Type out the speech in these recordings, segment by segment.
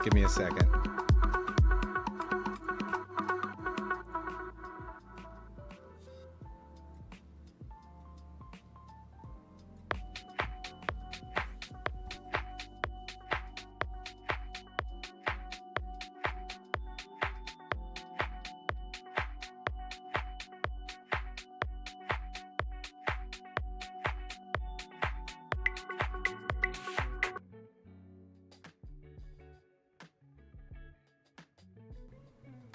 Give me a second.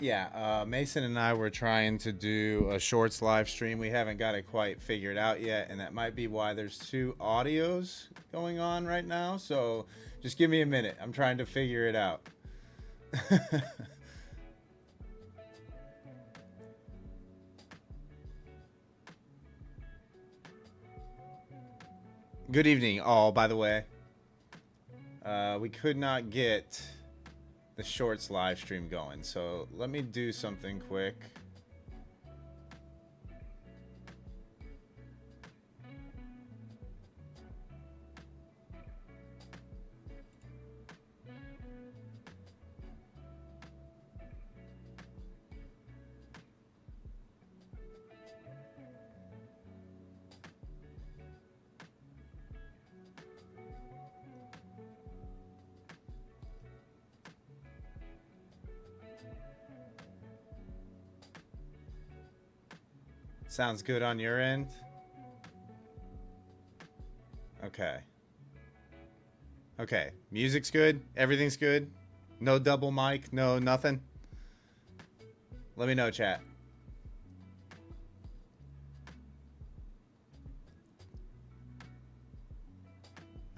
Yeah, Mason and I were trying to do a shorts live stream. We haven't got it quite figured out yet, and that might be why there's two audios going on right now. So just give me a minute. I'm trying to figure it out. Good evening, all, by the way. We could not get the shorts live stream going, so let me do something quick. Sounds good on your end? Okay. Okay. Music's good? Everything's good? No double mic? No nothing? Let me know, chat.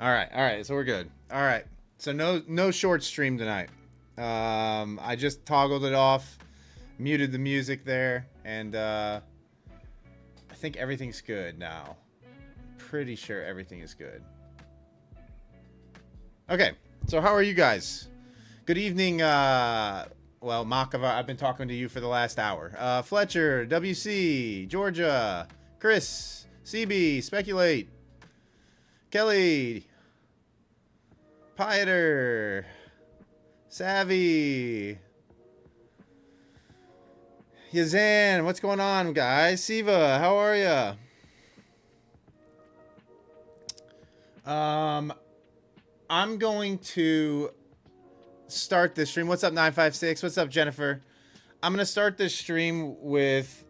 Alright, so we're good. Alright. So no short stream tonight. I just toggled it off, muted the music there, and I think everything's good now. Pretty sure everything is good. Okay, so how are you guys? Good evening, well, Makava, I've been talking to you for the last hour. Fletcher, WC, Georgia, Chris, CB, Speculate, Kelly, Pieter, Savvy, Yazan, what's going on, guys? Siva, how are ya? I'm going to start this stream. What's up, 956? What's up, Jennifer? I'm gonna start this stream with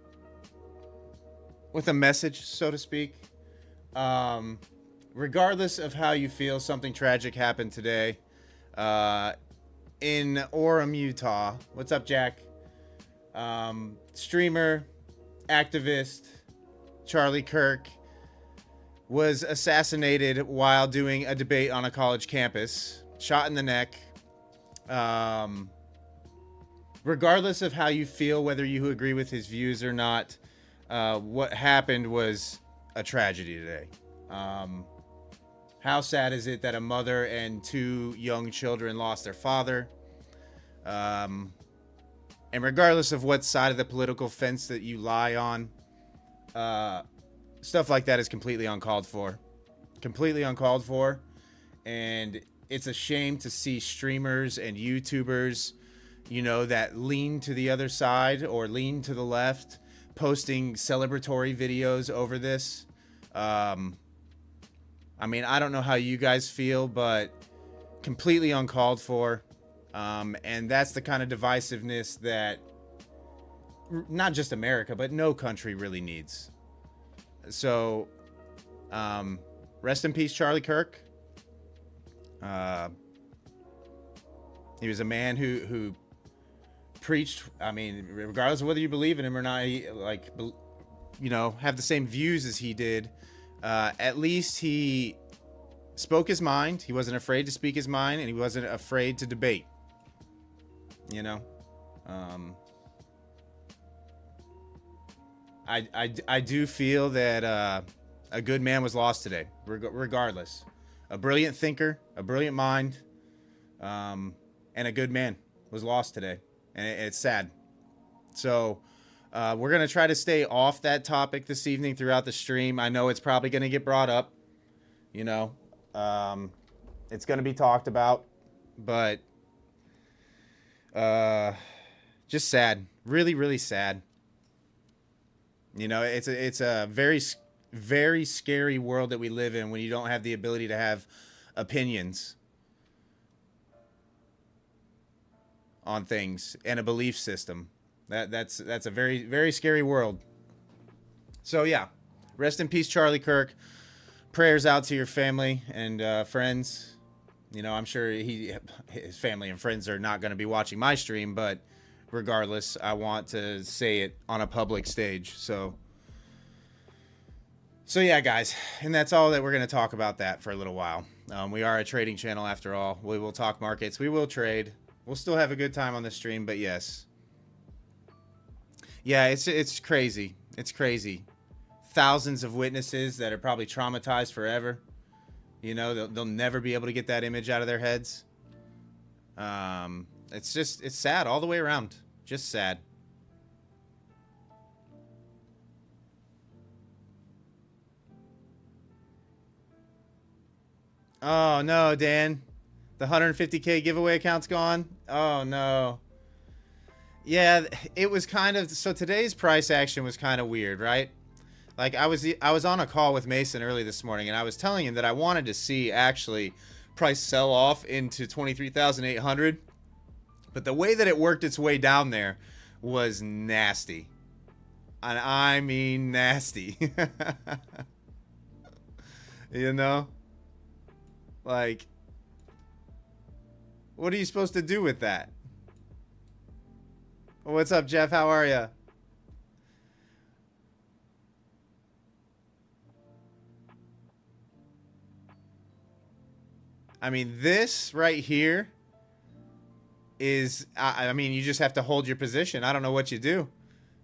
a message, so to speak. Regardless of how you feel, something tragic happened today in Orem, Utah. What's up, Jack? Streamer, activist, Charlie Kirk was assassinated while doing a debate on a college campus. Shot in the neck. Regardless of how you feel, whether you agree with his views or not, what happened was a tragedy today. How sad is it that a mother and two young children lost their father? And regardless of what side of the political fence that you lie on, stuff like that is completely uncalled for. Completely uncalled for. And it's a shame to see streamers and YouTubers, you know, that lean to the other side or lean to the left, posting celebratory videos over this. I mean, I don't know how you guys feel, but completely uncalled for. And that's the kind of divisiveness that not just America, but no country really needs. So, rest in peace, Charlie Kirk. He was a man who preached, I mean, regardless of whether you believe in him or not, he, like, you know, have the same views as he did. At least he spoke his mind. He wasn't afraid to speak his mind, and he wasn't afraid to debate. You know, I do feel that a good man was lost today, regardless. A brilliant thinker, a brilliant mind, and a good man was lost today, and it's sad. So we're going to try to stay off that topic this evening throughout the stream. I know it's probably going to get brought up, you know, it's going to be talked about, but Uh, just sad. Really, really sad. You know, it's a very scary world that we live in when you don't have the ability to have opinions on things and a belief system. That's a very scary world. So yeah, rest in peace, Charlie Kirk. Prayers out to your family and friends. You know, I'm sure his family and friends are not going to be watching my stream, but regardless, I want to say it on a public stage. So yeah, guys, and that's all that we're going to talk about that for a little while. We are a trading channel after all. We will talk markets. We will trade. We'll still have a good time on the stream, but yes. Yeah, it's crazy. It's crazy. Thousands of witnesses that are probably traumatized forever. You know, they'll never be able to get that image out of their heads. It's sad all the way around. Just sad. Oh, no, Dan. The 150K giveaway account's gone. Oh, no. Yeah, it was kind of... So today's price action was kind of weird, right? Like, I was on a call with Mason early this morning, and I was telling him that I wanted to see, actually, price sell off into 23,800. But the way that it worked its way down there was nasty. And I mean nasty. You know? Like, what are you supposed to do with that? What's up, Jeff? How are you? I mean, this right here is, I mean, you just have to hold your position. I don't know what you do.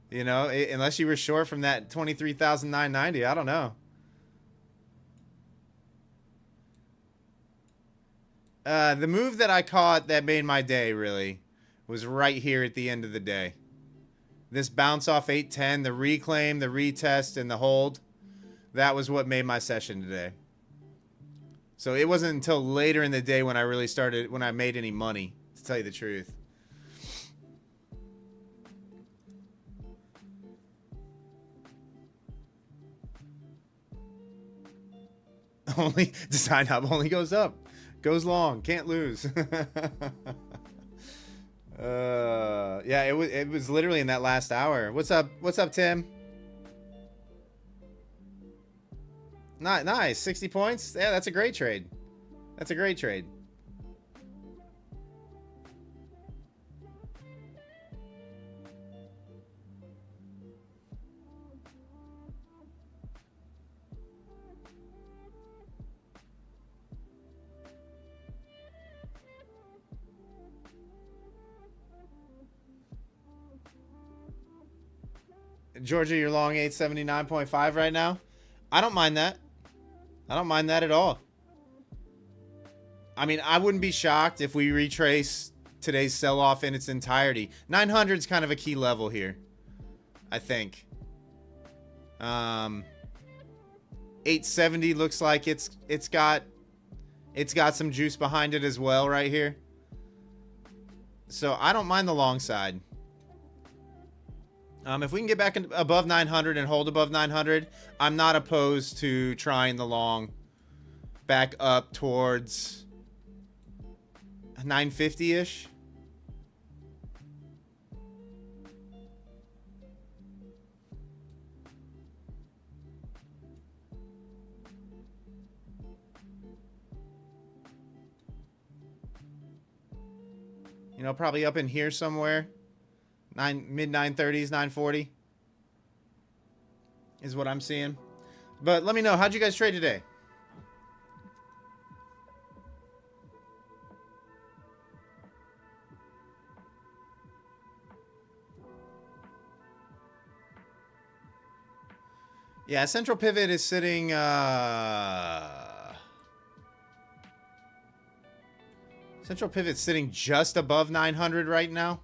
You know, unless you were short from that 23,990. I don't know. The move that I caught that made my day, really, was right here at the end of the day. This bounce off 810, the reclaim, the retest, and the hold. That was what made my session today. So it wasn't until later in the day when I really started, when I made any money, to tell you the truth. Only design hub only goes up, goes long, can't lose. Yeah, it was literally in that last hour. What's up, Tim? Nice, 60 points. Yeah, that's a great trade. That's a great trade. Georgia, you're long 879.5 right now. I don't mind that. I don't mind that at all. I mean, I wouldn't be shocked if we retrace today's sell-off in its entirety. 900 is kind of a key level here, I think. 870 looks like it's got some juice behind it as well right here. So I don't mind the long side. If we can get back above 900 and hold above 900, I'm not opposed to trying the long back up towards 950-ish. You know, probably up in here somewhere. Mid 930s, 940 is what I'm seeing. But let me know, how'd you guys trade today? Yeah, central pivot is sitting central pivot's sitting just above 900 right now.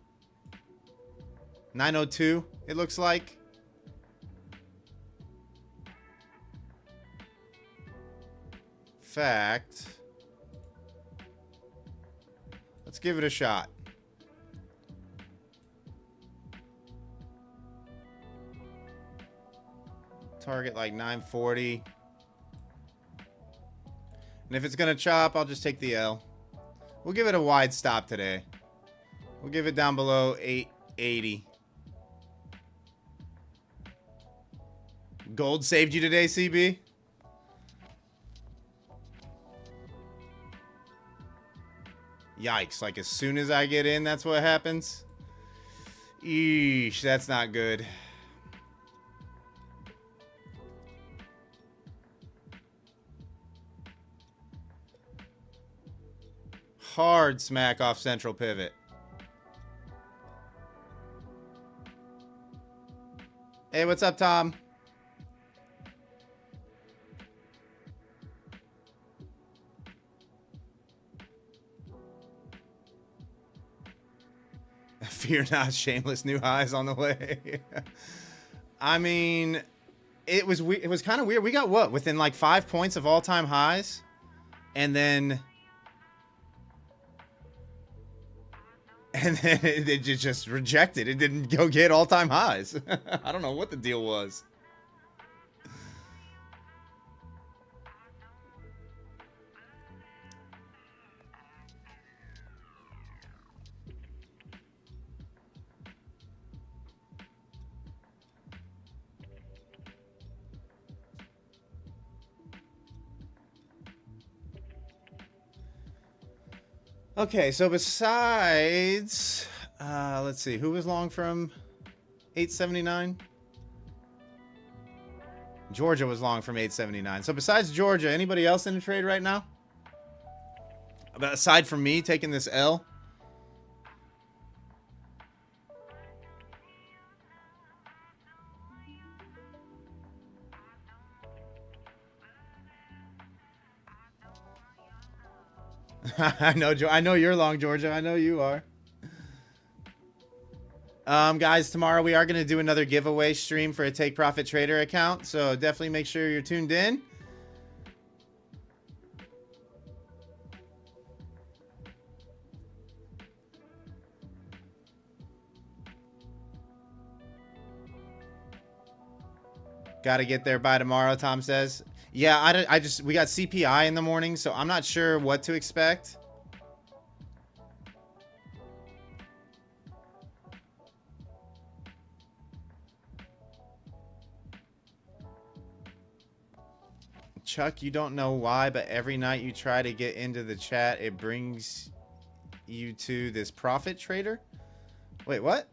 902, it looks like. Fact. Let's give it a shot. target like 940. And if it's going to chop, I'll just take the L. We'll give it a wide stop today. We'll give it down below 880. Gold saved you today, CB? Yikes, like as soon as I get in, that's what happens? Eesh, that's not good. Hard smack off central pivot. Hey, what's up, Tom? Fear not, shameless new highs on the way. I mean, it was kind of weird. We got what? Within like 5 points of all-time highs? And then it just rejected. It didn't go get all-time highs. I don't know what the deal was. Okay, so besides, let's see, who was long from 879? Georgia was long from 879. So besides Georgia, anybody else in the trade right now? Aside from me taking this L? I know you're long, Georgia. I know you are. Guys, tomorrow we are going to do another giveaway stream for a Take Profit Trader account, so definitely make sure you're tuned in. Got to get there by tomorrow, Tom says. Yeah, we got CPI in the morning, so I'm not sure what to expect. Chuck, you don't know why, but every night you try to get into the chat, it brings you to this profit trader? Wait, what?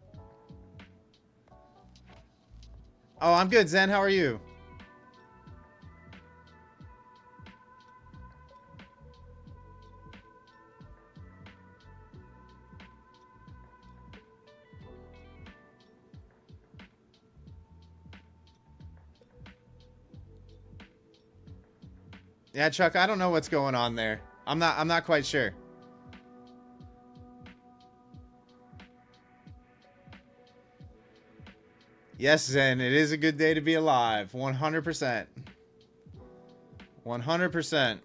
Oh, I'm good, Zen. How are you? Yeah, Chuck, I don't know what's going on there. I'm not quite sure. Yes, Zen, it is a good day to be alive. 100%. 100%.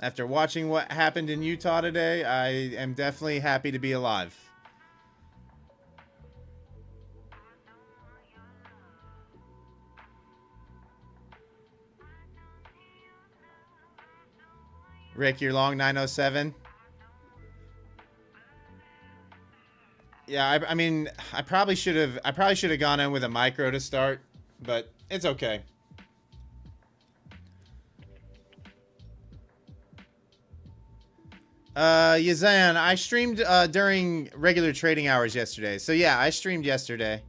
After watching what happened in Utah today, I am definitely happy to be alive. Rick, you're long 907. Yeah, I mean, I probably should have gone in with a micro to start, but it's okay. Yazan, I streamed during regular trading hours yesterday. So yeah, I streamed yesterday.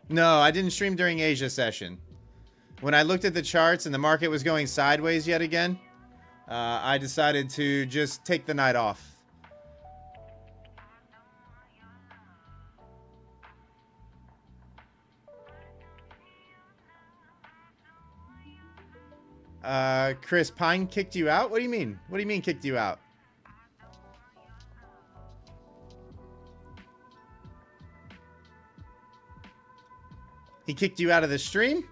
No, I didn't stream during Asia session. When I looked at the charts and the market was going sideways yet again, I decided to just take the night off. Chris, Pine kicked you out? What do you mean? What do you mean kicked you out? He kicked you out of the stream?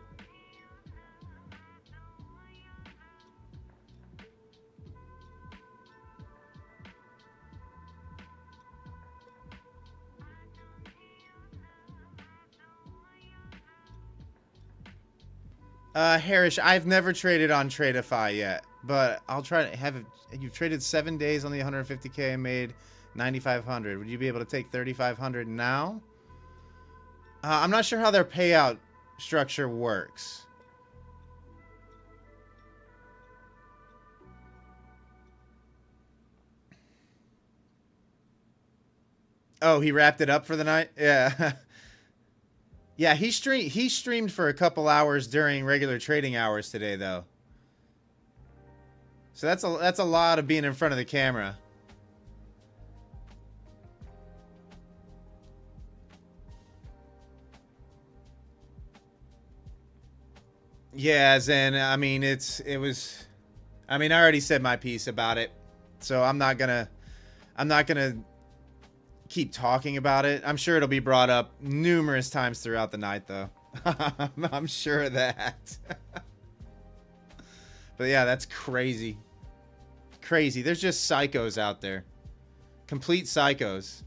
Harish, I've never traded on Tradeify yet, but I'll try to have it. You've traded 7 days on the 150K and made 9,500. Would you be able to take 3,500 now? I'm not sure how their payout structure works. Oh, he wrapped it up for the night? Yeah. Yeah, he streamed for a couple hours during regular trading hours today though. So that's a lot of being in front of the camera. Yeah, Zen, I mean I already said my piece about it. So I'm not going to keep talking about it. I'm sure it'll be brought up numerous times throughout the night though. I'm sure of that. But yeah, that's crazy. Crazy. There's just psychos out there. Complete psychos.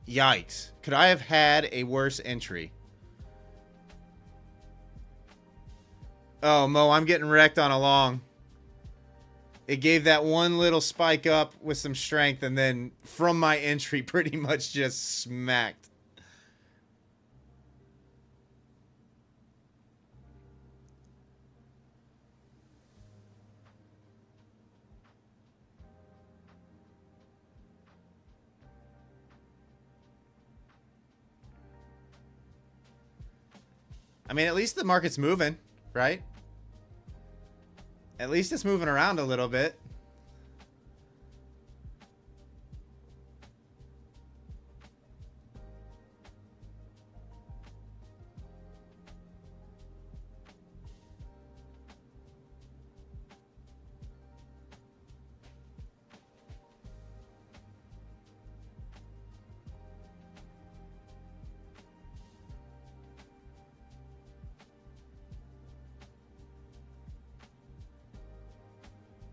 Yikes. Could I have had a worse entry? Oh, Mo, I'm getting wrecked on a long. It gave that one little spike up with some strength, and then from my entry pretty much just smacked. I mean, at least the market's moving, right? At least it's moving around a little bit.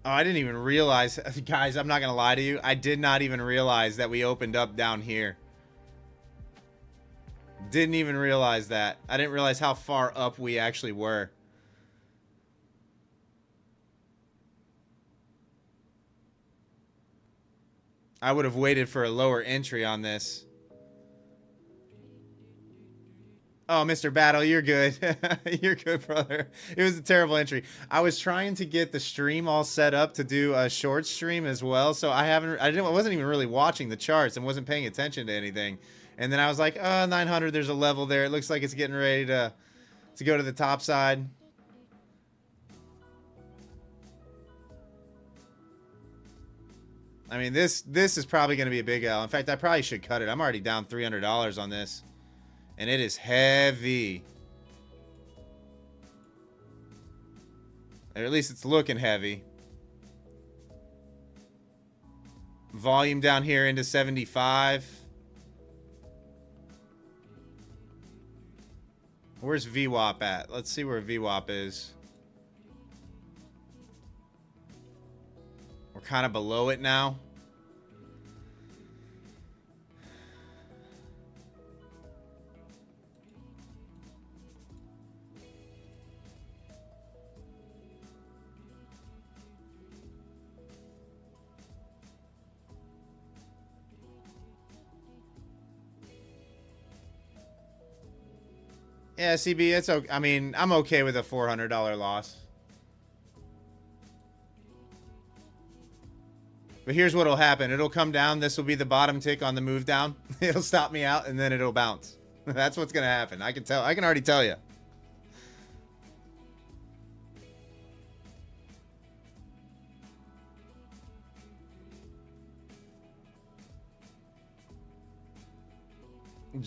Oh, I didn't even realize. Guys, I'm not going to lie to you. I did not even realize that we opened up down here. Didn't even realize that. I didn't realize how far up we actually were. I would have waited for a lower entry on this. Oh, Mr. Battle, you're good. You're good, brother. It was a terrible entry. I was trying to get the stream all set up to do a short stream as well, so I wasn't even really watching the charts and wasn't paying attention to anything. And then I was like, 900, there's a level there. It looks like it's getting ready to go to the top side. I mean, this is probably going to be a big L. In fact, I probably should cut it. I'm already down $300 on this. And it is heavy. Or at least it's looking heavy. Volume down here into 75. Where's VWAP at? Let's see where VWAP is. We're kind of below it now. Yeah, CB, it's okay. I mean, I'm okay with a $400 loss. But here's what'll happen. It'll come down. This will be the bottom tick on the move down. It'll stop me out, and then it'll bounce. That's what's gonna happen. I can tell. I can already tell you.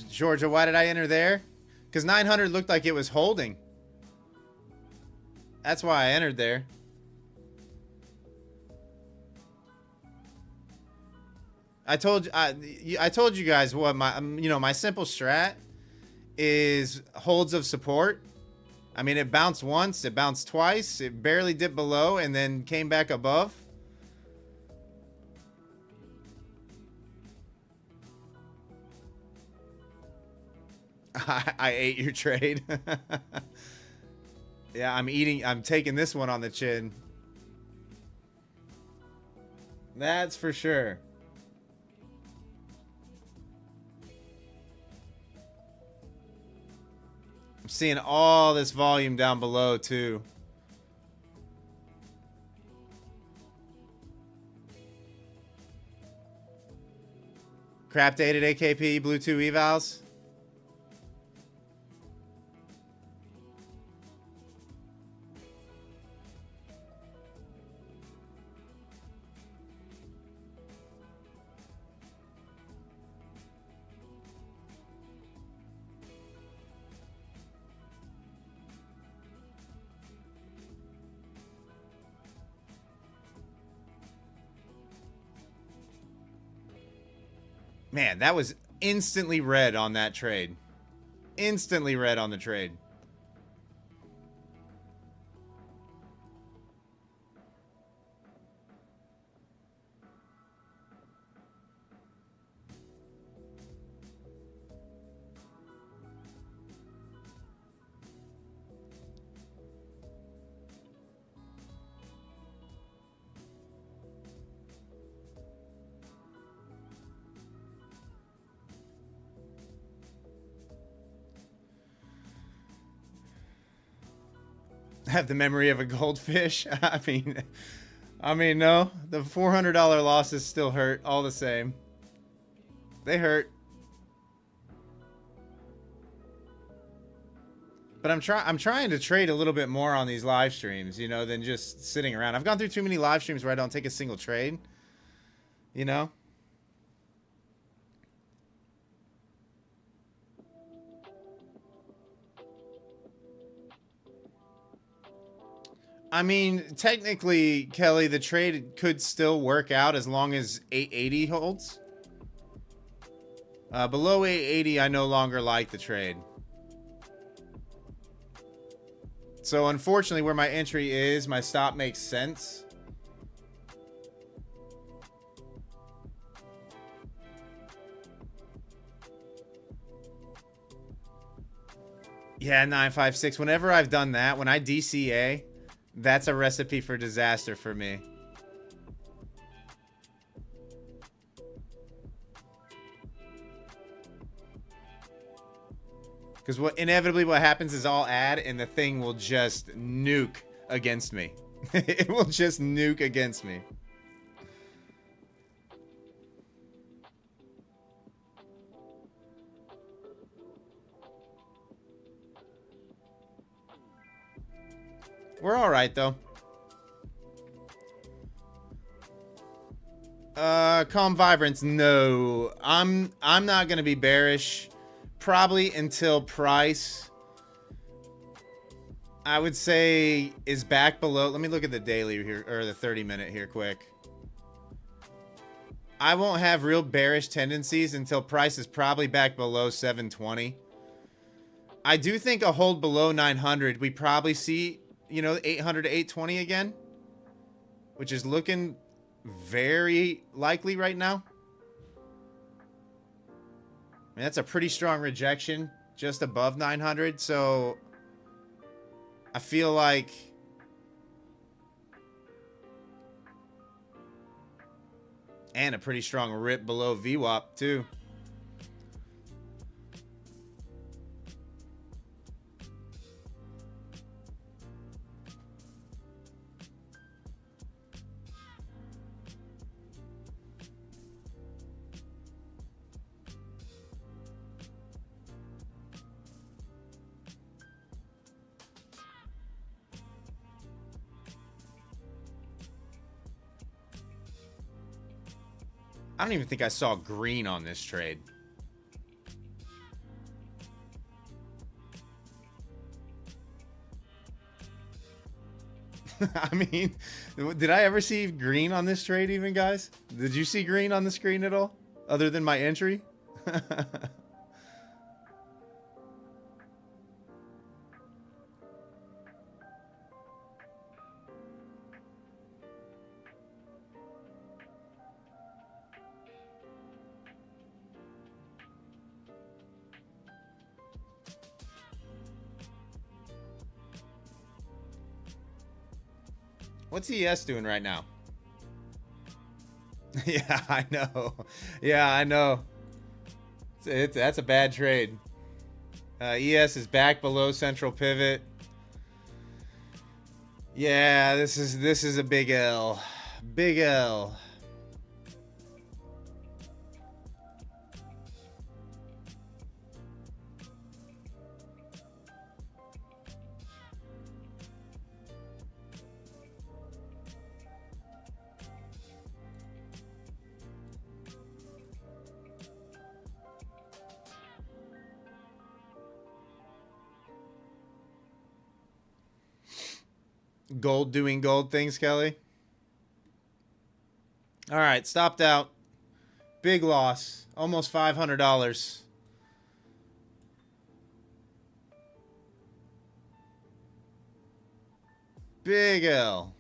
Georgia, why did I enter there? Because 900 looked like it was holding. That's why I entered there. I told you guys what my simple strat is holds of support. I mean, it bounced once, it bounced twice, it barely dipped below, and then came back above. I ate your trade. Yeah, I'm taking this one on the chin. That's for sure. I'm seeing all this volume down below too. Crap dated AKP, Blue 2 evals. Man, that was instantly red on that trade. Instantly red on the trade. Have the memory of a goldfish. I mean, no. The $400 losses still hurt all the same. They hurt. But I'm trying to trade a little bit more on these live streams, you know, than just sitting around. I've gone through too many live streams where I don't take a single trade, you know? I mean, technically, Kelly, the trade could still work out as long as 880 holds. Below 880, I no longer like the trade. So, unfortunately, where my entry is, my stop makes sense. Yeah, 956. Whenever I've done that, when I DCA... that's a recipe for disaster for me. Because inevitably what happens is I'll add and the thing will just nuke against me. It will just nuke against me. We're all right though. Calm Vibrance, no. I'm not gonna be bearish. Probably until price, I would say, is back below. Let me look at the daily here, or the 30-minute here quick. I won't have real bearish tendencies until price is probably back below 720. I do think a hold below 900, we probably see, you know, 800 to 820 again, which is looking very likely right now. I mean, that's a pretty strong rejection just above 900, so I feel like and a pretty strong rip below VWAP too. I don't even think I saw green on this trade. I mean, did I ever see green on this trade even, guys? Did you see green on the screen at all? Other than my entry? What's ES doing right now? Yeah, I know. Yeah, I know. That's a bad trade. ES is back below central pivot. Yeah, this is a big L. Big L. Gold doing gold things, Kelly. All right, stopped out. Big loss. Almost $500. Big L.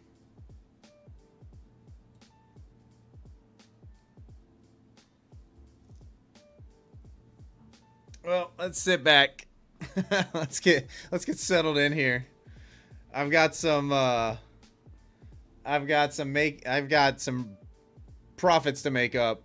Well, let's sit back. let's get settled in here. I've got some profits to make up.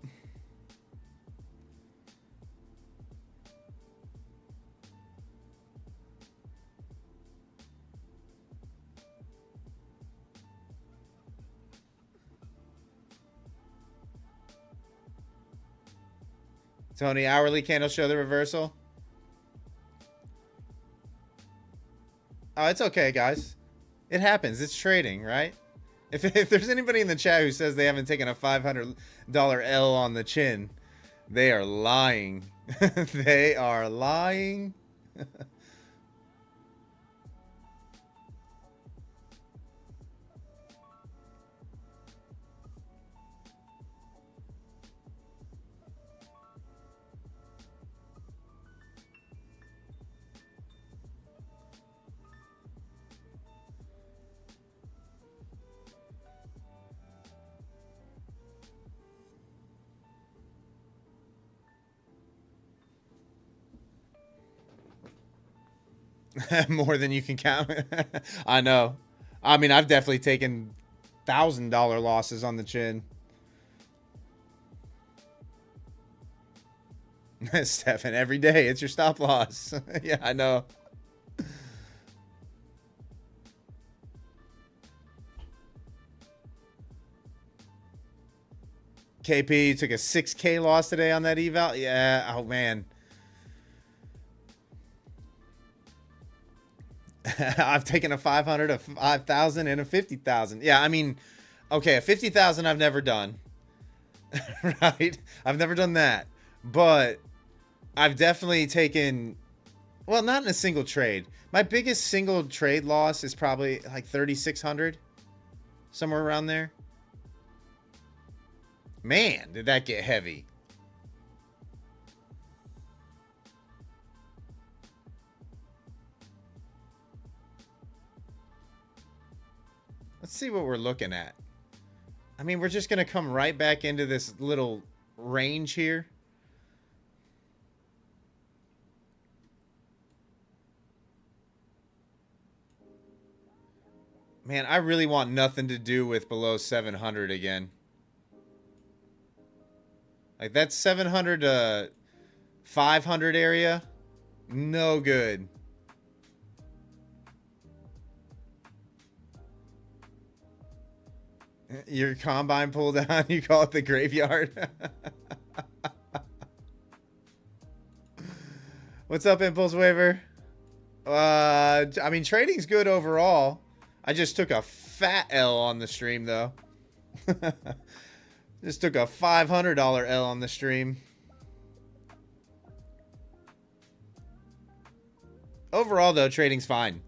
Tony, hourly candle show the reversal. Oh, it's okay, guys. It happens. It's trading, right? If there's anybody in the chat who says they haven't taken a $500 L on the chin, they are lying. They are lying. More than you can count. I know. I mean, I've definitely taken $1,000 losses on the chin. Stefan, every day it's your stop loss. Yeah, I know. KP took a 6K loss today on that eval. Yeah. Oh man. I've taken a 500, a 5,000, and a 50,000. Yeah, I mean, okay, a 50,000 I've never done. Right? I've never done that. But I've definitely taken, well, not in a single trade. My biggest single trade loss is probably like 3,600. Somewhere around there. Man, did that get heavy. Let's see what we're looking at. I mean, we're just going to come right back into this little range here. Man, I really want nothing to do with below 700 again. Like that 700 to 500 area, no good. Your combine pull down, you call it the graveyard. What's up, Impulse Waiver? I mean, trading's good overall. I just took a fat L on the stream, though. Just took a $500 L on the stream. Overall, though, trading's fine.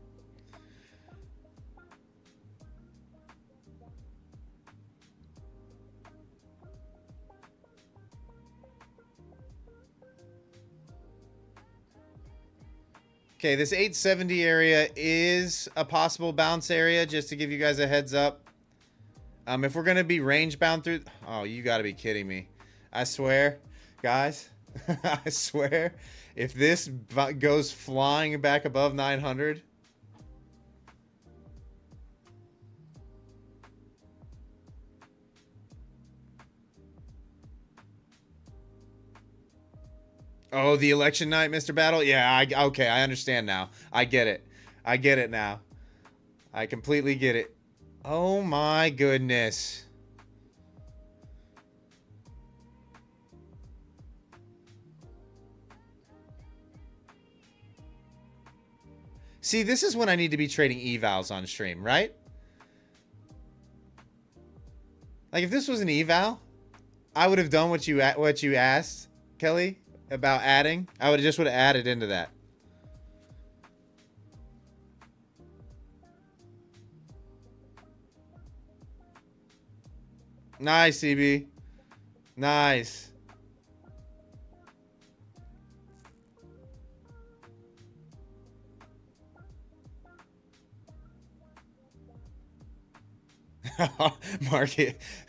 Okay, this 870 area is a possible bounce area, just to give you guys a heads up. If we're going to be range bound through... Oh, you got to be kidding me. I swear, guys, I swear, if this goes flying back above 900... Oh, the election night, Mr. Battle? Yeah, okay, I understand now. I get it. I get it now. I completely get it. Oh my goodness. See, this is when I need to be trading evals on stream, right? Like, if this was an eval, I would have done what you asked, Kelly, about adding. I would have added into that. Nice, CB. Nice.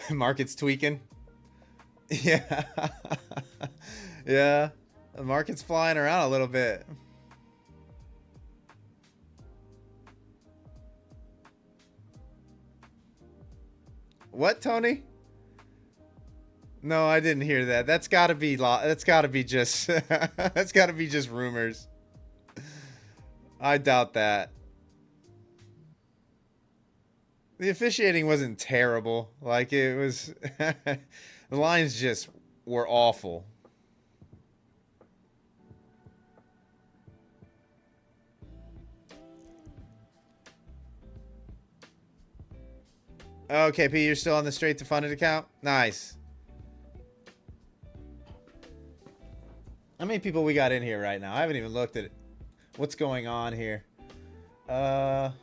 Market's tweaking. Yeah. Yeah. The market's flying around a little bit. What, Tony? No, I didn't hear that. That's got to be just that's got to be just rumors. I doubt that. The officiating wasn't terrible. Like, it was the lines just were awful. Okay, P, you're still on the straight to funded account? Nice. How many people we got in here right now? I haven't even looked at it. What's going on here? All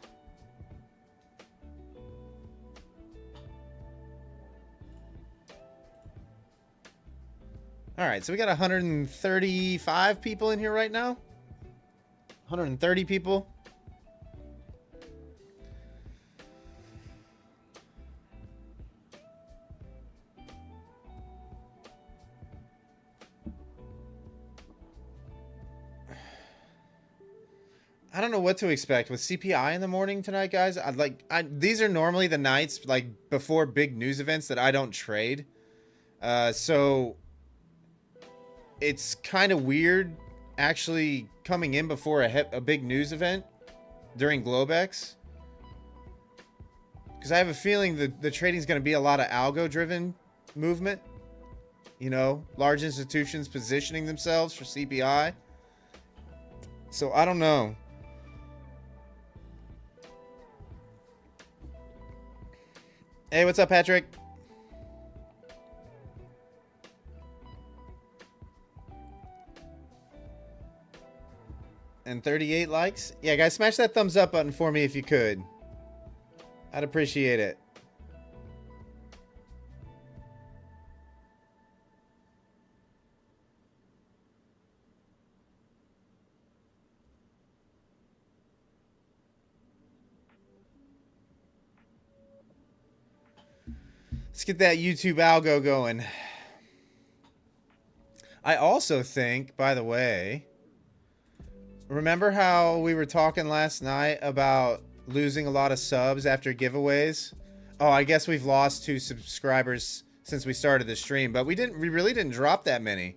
right, so we got 135 people in here right now. 130 people. I don't know what to expect with CPI in the morning tonight, guys. These are normally the nights like before big news events that I don't trade. So it's kind of weird actually coming in before a big news event during globex, because I have a feeling that the trading is going to be a lot of algo driven movement. You know, large institutions positioning themselves for CPI. So I don't know. Hey, what's up, Patrick? And 38 likes? Yeah, guys, smash that thumbs up button for me if you could. I'd appreciate it. Let's get that YouTube algo going. I also think, by the way, remember how we were talking last night about losing a lot of subs after giveaways? Oh, I guess we've lost 2 subscribers since we started the stream, but we really didn't drop that many.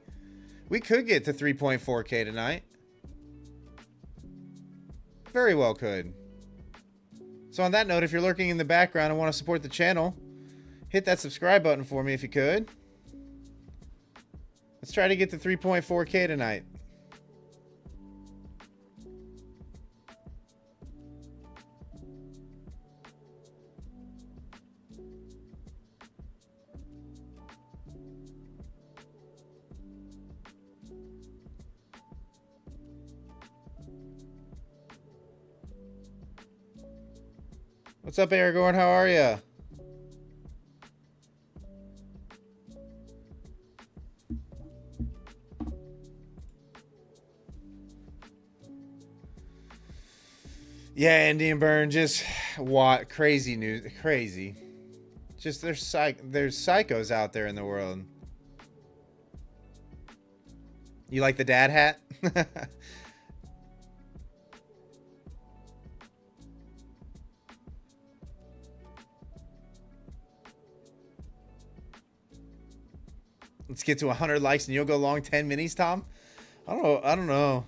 We could get to 3.4K tonight. Very well could. So on that note, if you're lurking in the background and want to support the channel, hit that subscribe button for me if you could. Let's try to get to 3.4K tonight. What's up, Aragorn? How are you? Yeah, Indian Burn, just what crazy news, crazy. Just there's psychos out there in the world. You like the dad hat? Let's get to 100 likes and you'll go long 10 minis, Tom. I don't know. I don't know.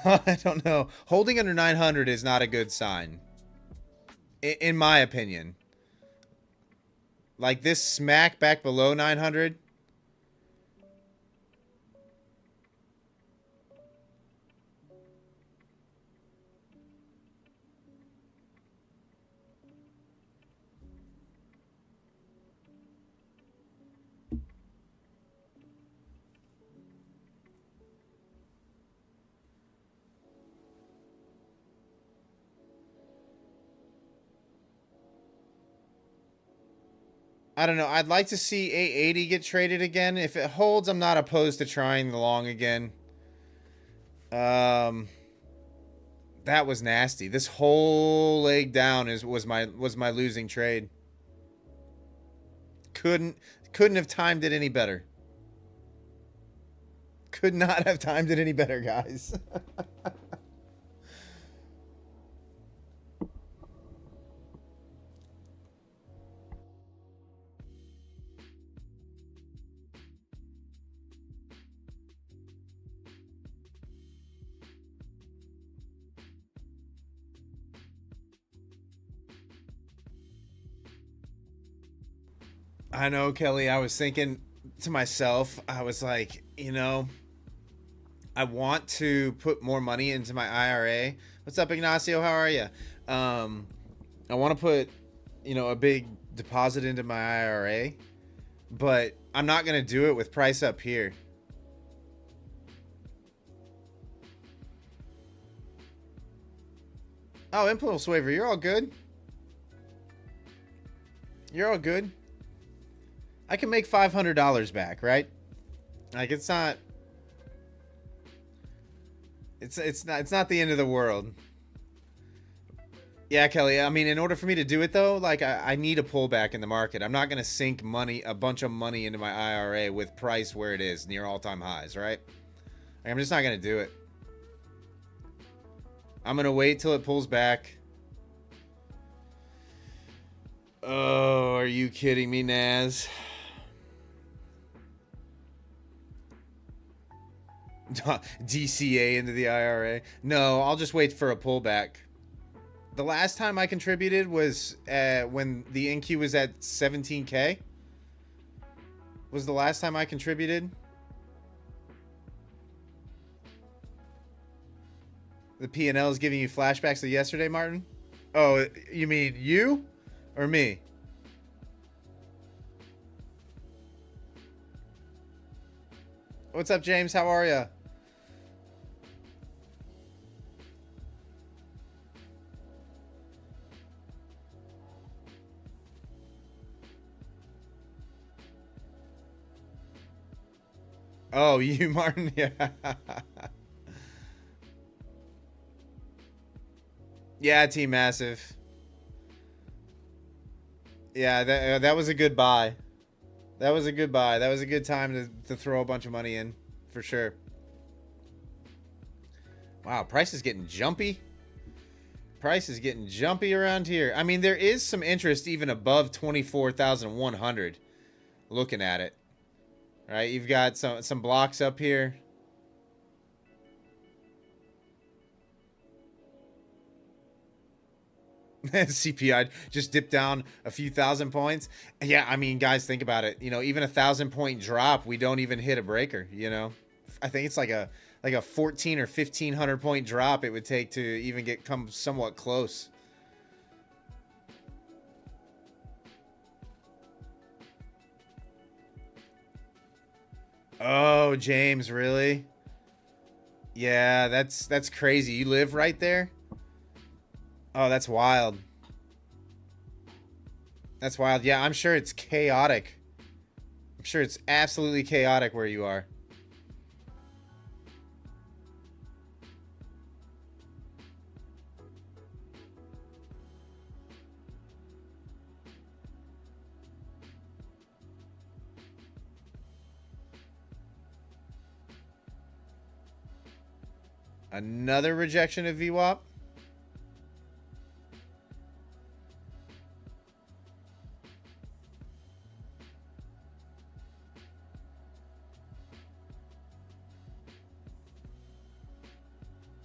I don't know. Holding under 900 is not a good sign, in my opinion. Like this smack back below 900. I don't know. I'd like to see 880 get traded again. If it holds, I'm not opposed to trying the long again. That was nasty. This whole leg down was my losing trade. Couldn't have timed it any better. Could not have timed it any better, guys. I know, Kelly. I was thinking to myself, I was like, I want to put more money into my IRA. What's up, Ignacio? How are you? I want to put, a big deposit into my IRA, but I'm not going to do it with price up here. Oh, Impulse Waiver, you're all good. You're all good. I can make $500 back, right? Like it's not the end of the world. Yeah, Kelly. I mean, in order for me to do it though, like I need a pullback in the market. I'm not gonna sink a bunch of money into my IRA with price where it is near all-time highs, right? Like, I'm just not gonna do it. I'm gonna wait till it pulls back. Oh, are you kidding me, Naz? DCA into the IRA. No, I'll just wait for a pullback. The last time I contributed was when the NQ was at 17K. Was the last time I contributed. The P&L is giving you flashbacks to yesterday, Martin? Oh, you mean you or me? What's up, James? How are you? Oh, you, Martin? Yeah. Yeah, Team Massive. Yeah, that was a good buy. That was a good buy. That was a good time to throw a bunch of money in, for sure. Wow, price is getting jumpy. Price is getting jumpy around here. I mean, there is some interest even above 24,100 looking at it. Right, you've got some blocks up here. CPI just dipped down a few thousand points. Yeah, I mean, guys, think about it. Even a 1,000-point drop, we don't even hit a breaker. I think it's like a 14 or 1,500 point drop it would take to even come somewhat close. Oh, James, really? Yeah, that's crazy. You live right there? Oh, that's wild. That's wild. Yeah, I'm sure it's chaotic. I'm sure it's absolutely chaotic where you are. Another rejection of VWAP?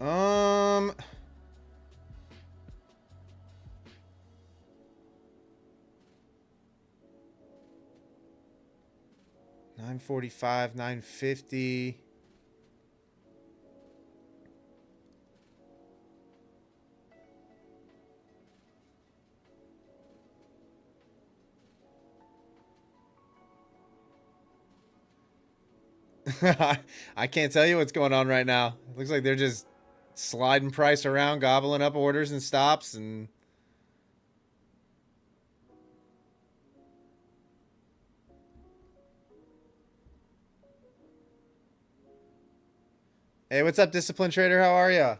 Um, 945, 950. I can't tell you what's going on right now. It looks like they're just sliding price around, gobbling up orders and stops, and hey, what's up, Discipline Trader? How are ya?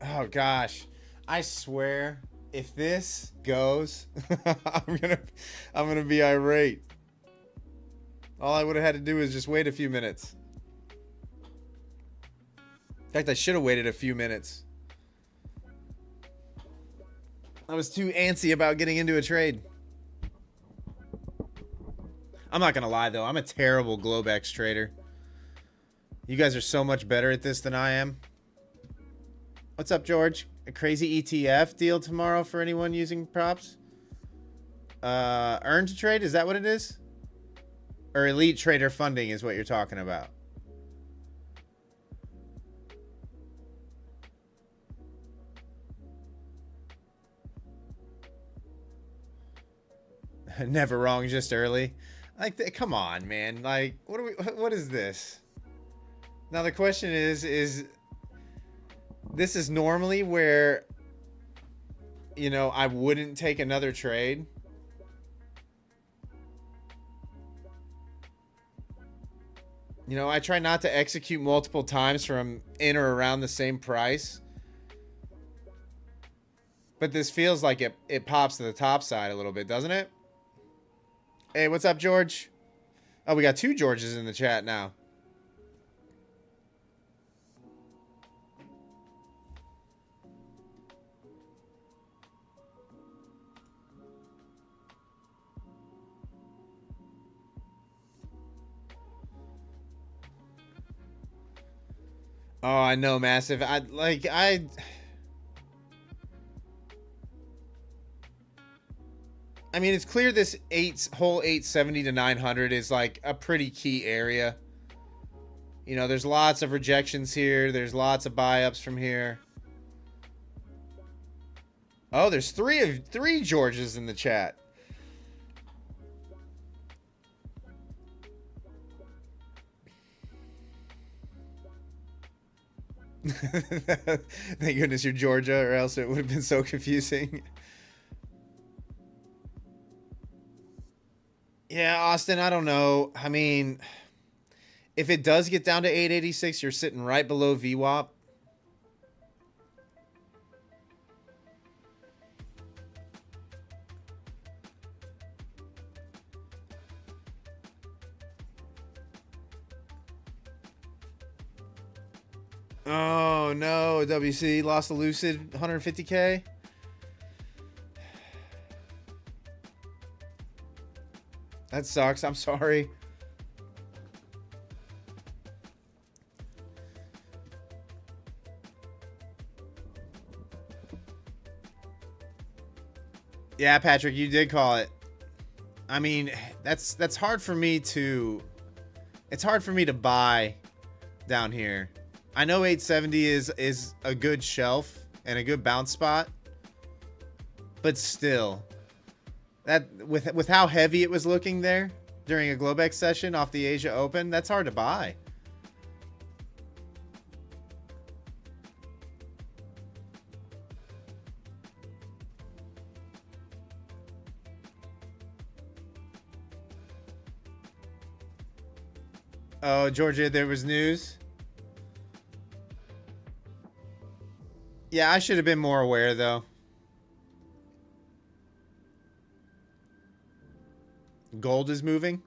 Oh gosh, I swear, if this goes, I'm gonna, I'm gonna be irate. All I would have had to do is just wait a few minutes. In fact, I should have waited a few minutes. I was too antsy about getting into a trade. I'm not gonna lie though, I'm a terrible globex trader. You guys are so much better at this than I am. What's up, George? A crazy ETF deal tomorrow for anyone using props? Earn to trade, is that what it is? Or elite trader funding is what you're talking about. Never wrong, just early. Like, come on, man. Like, what is this? Now the question is this is normally where, you know, I wouldn't take another trade. You know, I try not to execute multiple times from in or around the same price. But this feels like it pops to the top side a little bit, doesn't it? Hey, what's up, George? Oh, we got two Georges in the chat now. Oh, I know, Massive. I mean, it's clear this whole 870 to 900 is like a pretty key area. You know, there's lots of rejections here. There's lots of buy-ups from here. Oh, there's three Georges in the chat. Thank goodness you're Georgia, or else it would have been so confusing. Yeah, Austin, I don't know. I mean, if it does get down to 886, you're sitting right below VWAP. Oh no, WC lost the Lucid 150K. That sucks. I'm sorry. Yeah, Patrick, you did call it. I mean, that's hard for me to. It's hard for me to buy down here. I know 870 is a good shelf and a good bounce spot, but still, that with how heavy it was looking there during a globex session off the Asia Open, that's hard to buy. Oh, Georgia, there was news. Yeah, I should have been more aware, though. Gold is moving.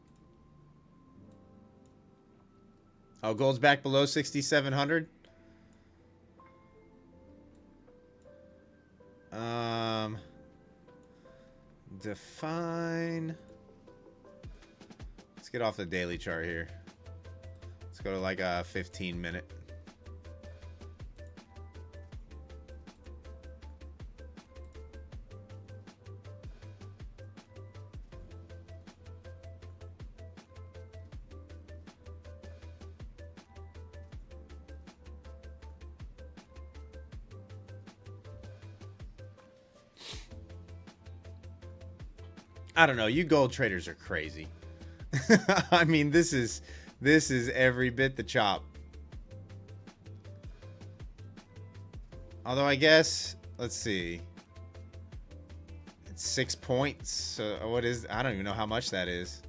Oh, gold's back below 6,700. Define. Let's get off the daily chart here. Let's go to like a 15-minute. I don't know. You gold traders are crazy. I mean, this is every bit the chop. Although I guess, let's see. It's 6 points. So what is, I don't even know how much that is.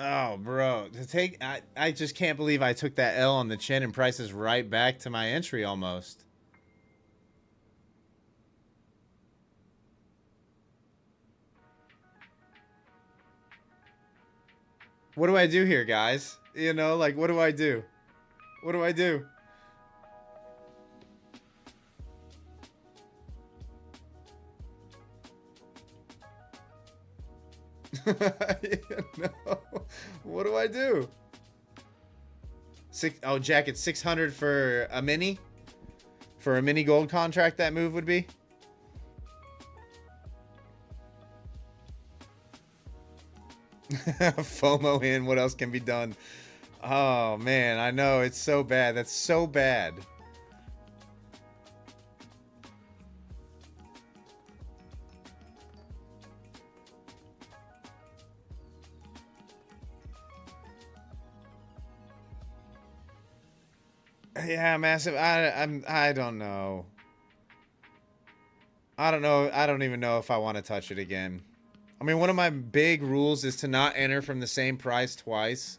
Oh, bro, to take, I just can't believe I took that L on the chin and prices right back to my entry almost. What do I do here, guys? You know, like, what do I do? What do I do? No. What do I do? Oh, Jack, it's 600 for a mini? For a mini gold contract, that move would be? FOMO in. What else can be done? Oh, man. I know. It's so bad. That's so bad. Yeah, massive. I don't know. I don't know. I don't even know if I want to touch it again. I mean, one of my big rules is to not enter from the same price twice.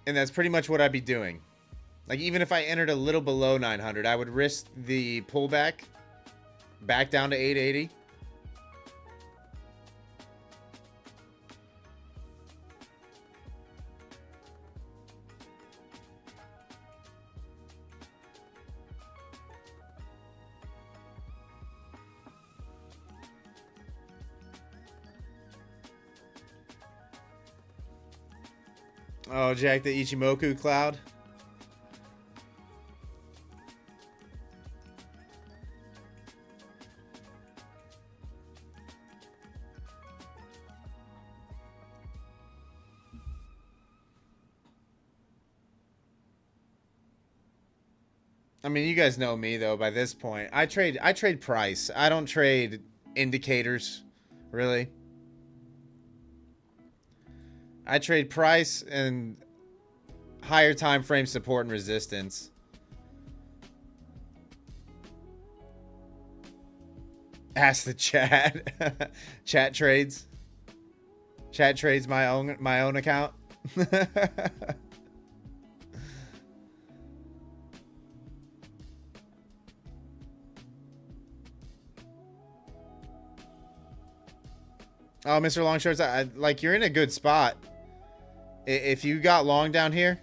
And that's pretty much what I'd be doing. Like, even if I entered a little below 900, I would risk the pullback back down to 880. Oh, Jack, the Ichimoku cloud. I mean, you guys know me though by this point. I trade price. I don't trade indicators, really. I trade price and higher time frame support and resistance. Ask the chat. Chat trades. Chat trades my own account. Oh, Mr. Long Shorts, like, you're in a good spot. If you got long down here.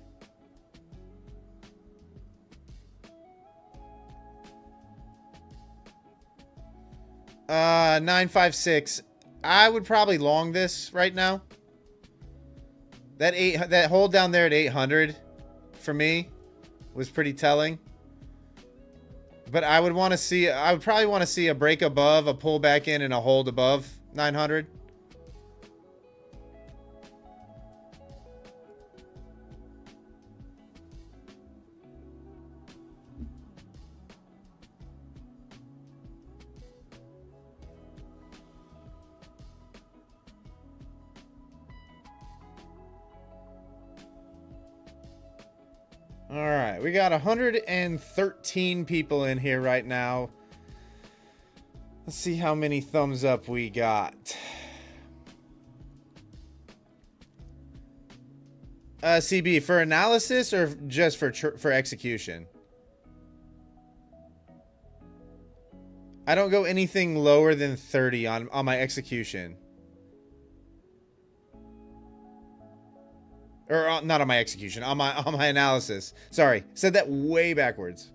Uh, 956. I would probably long this right now. That hold down there at 800 for me was pretty telling. But I would probably want to see a break above, a pull back in, and a hold above 900. All right, we got 113 people in here right now. Let's see how many thumbs up we got. CB, for analysis or just for execution? I don't go anything lower than 30 on my execution. Or not on my execution, on my analysis. Sorry, said that way backwards.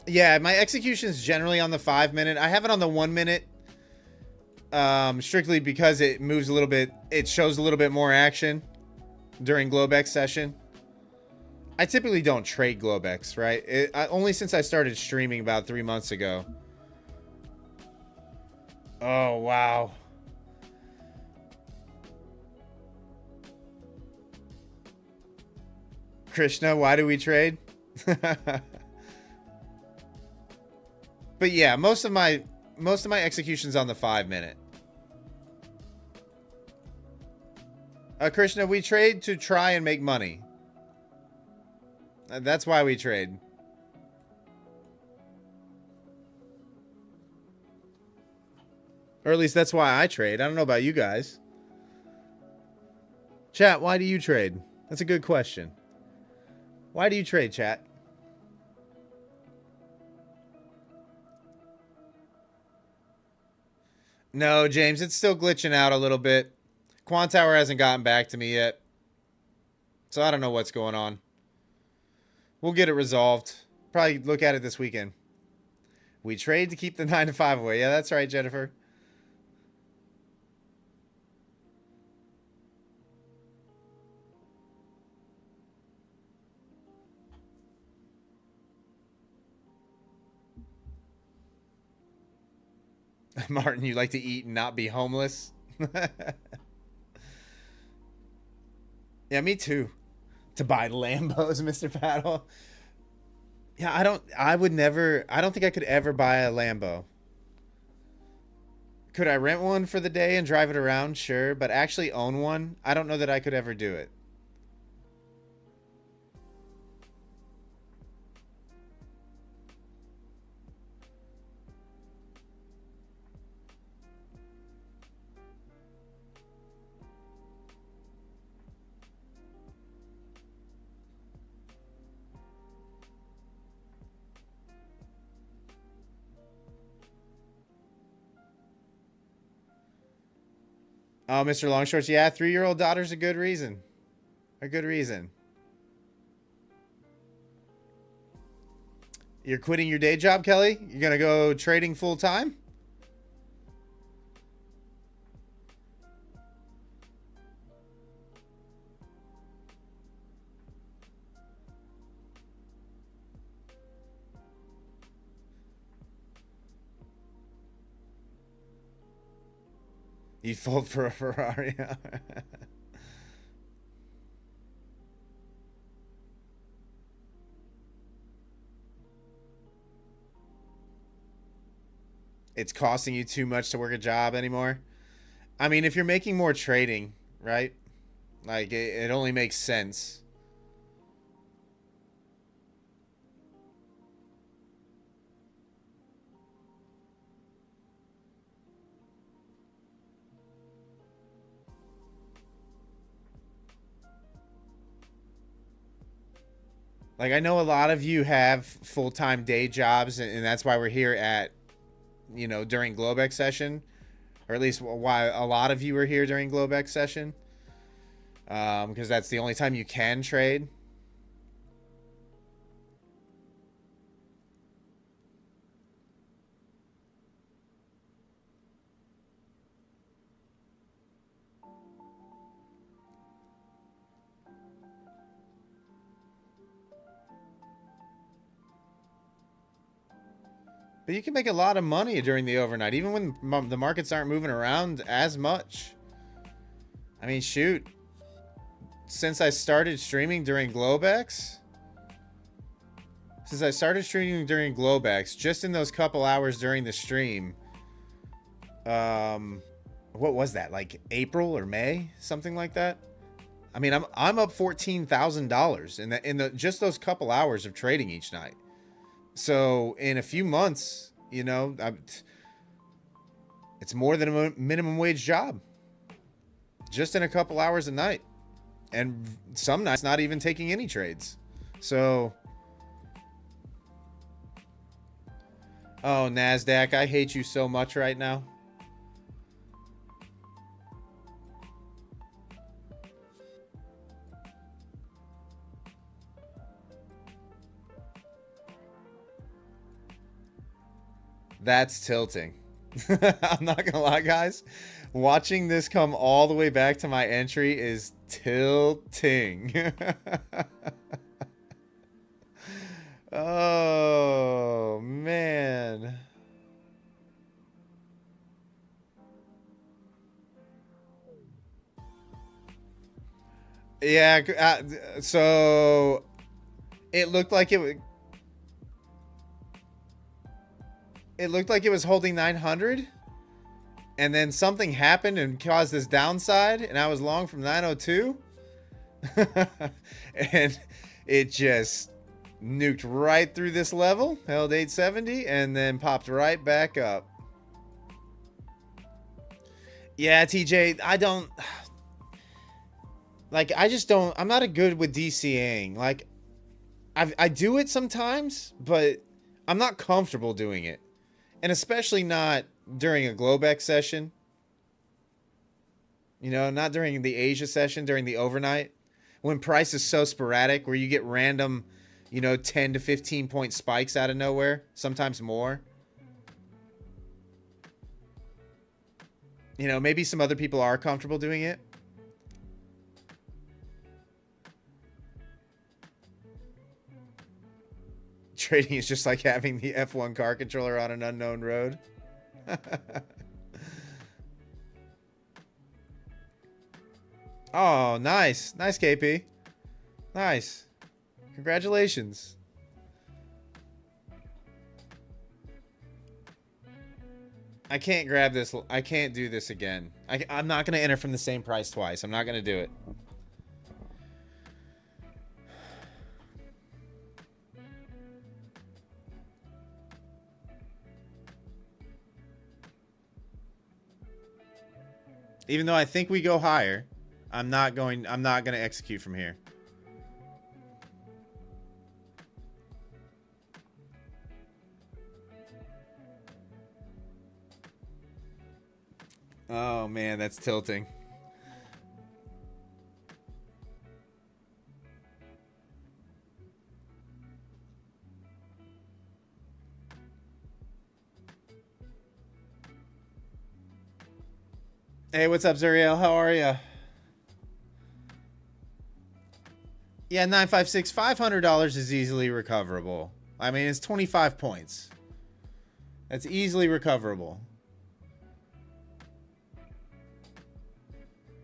Yeah, my execution's generally on the 5 minute. I have it on the 1 minute. Strictly because it moves a little bit, it shows a little bit more action during globex session. I typically don't trade globex, right? Only since I started streaming about 3 months ago. Oh, wow. Krishna, why do we trade? But yeah, most of my execution's on the 5 minute. Krishna, we trade to try and make money. That's why we trade. Or at least that's why I trade. I don't know about you guys. Chat, why do you trade? That's a good question. Why do you trade, chat? No, James, it's still glitching out a little bit. Quantower hasn't gotten back to me yet. So I don't know what's going on. We'll get it resolved. Probably look at it this weekend. We trade to keep the 9 to 5 away. Yeah, that's right, Jennifer. Martin, you like to eat and not be homeless? Yeah, me too. To buy Lambos, Mr. Paddle. Yeah, I don't think I could ever buy a Lambo. Could I rent one for the day and drive it around? Sure, but actually own one? I don't know that I could ever do it. Oh, Mr. Longshorts, yeah, 3-year-old daughter's a good reason. A good reason. You're quitting your day job, Kelly? You're going to go trading full time? You fold for a Ferrari. It's costing you too much to work a job anymore. I mean, if you're making more trading, right? Like, it only makes sense. Like, I know a lot of you have full-time day jobs, and that's why we're here at, you know, during globex session. Or at least why a lot of you are here during globex session. Because that's the only time you can trade. But you can make a lot of money during the overnight, even when the markets aren't moving around as much. I mean, shoot. Since I started streaming during globex, just in those couple hours during the stream, what was that? Like April or May, something like that. I mean, I'm up $14,000 in the just those couple hours of trading each night. So in a few months, you know, it's more than a minimum wage job. Just in a couple hours a night. And some nights not even taking any trades. So, oh, Nasdaq, I hate you so much right now. That's tilting. I'm not gonna lie, guys. Watching this come all the way back to my entry is tilting. Oh, man. Yeah, so it looked like it was holding 900, and then something happened and caused this downside, and I was long from 902. And it just nuked right through this level, held 870, and then popped right back up. Yeah, TJ, I'm not a good with DCAing. Like, I do it sometimes, but I'm not comfortable doing it. And especially not during a globex session. You know, not during the Asia session, during the overnight. When price is so sporadic, where you get random, you know, 10 to 15 point spikes out of nowhere. Sometimes more. You know, maybe some other people are comfortable doing it. Trading is just like having the F1 car controller on an unknown road. Oh, nice. Nice, KP. Nice. Congratulations. I can't grab this. I can't do this again. I'm not going to enter from the same price twice. I'm not going to do it. Even though I think we go higher, I'm not going to execute from here. Oh man, that's tilting. Hey, what's up, Zuriel? How are you? Yeah, 956, $500 is easily recoverable. I mean, it's 25 points. That's easily recoverable.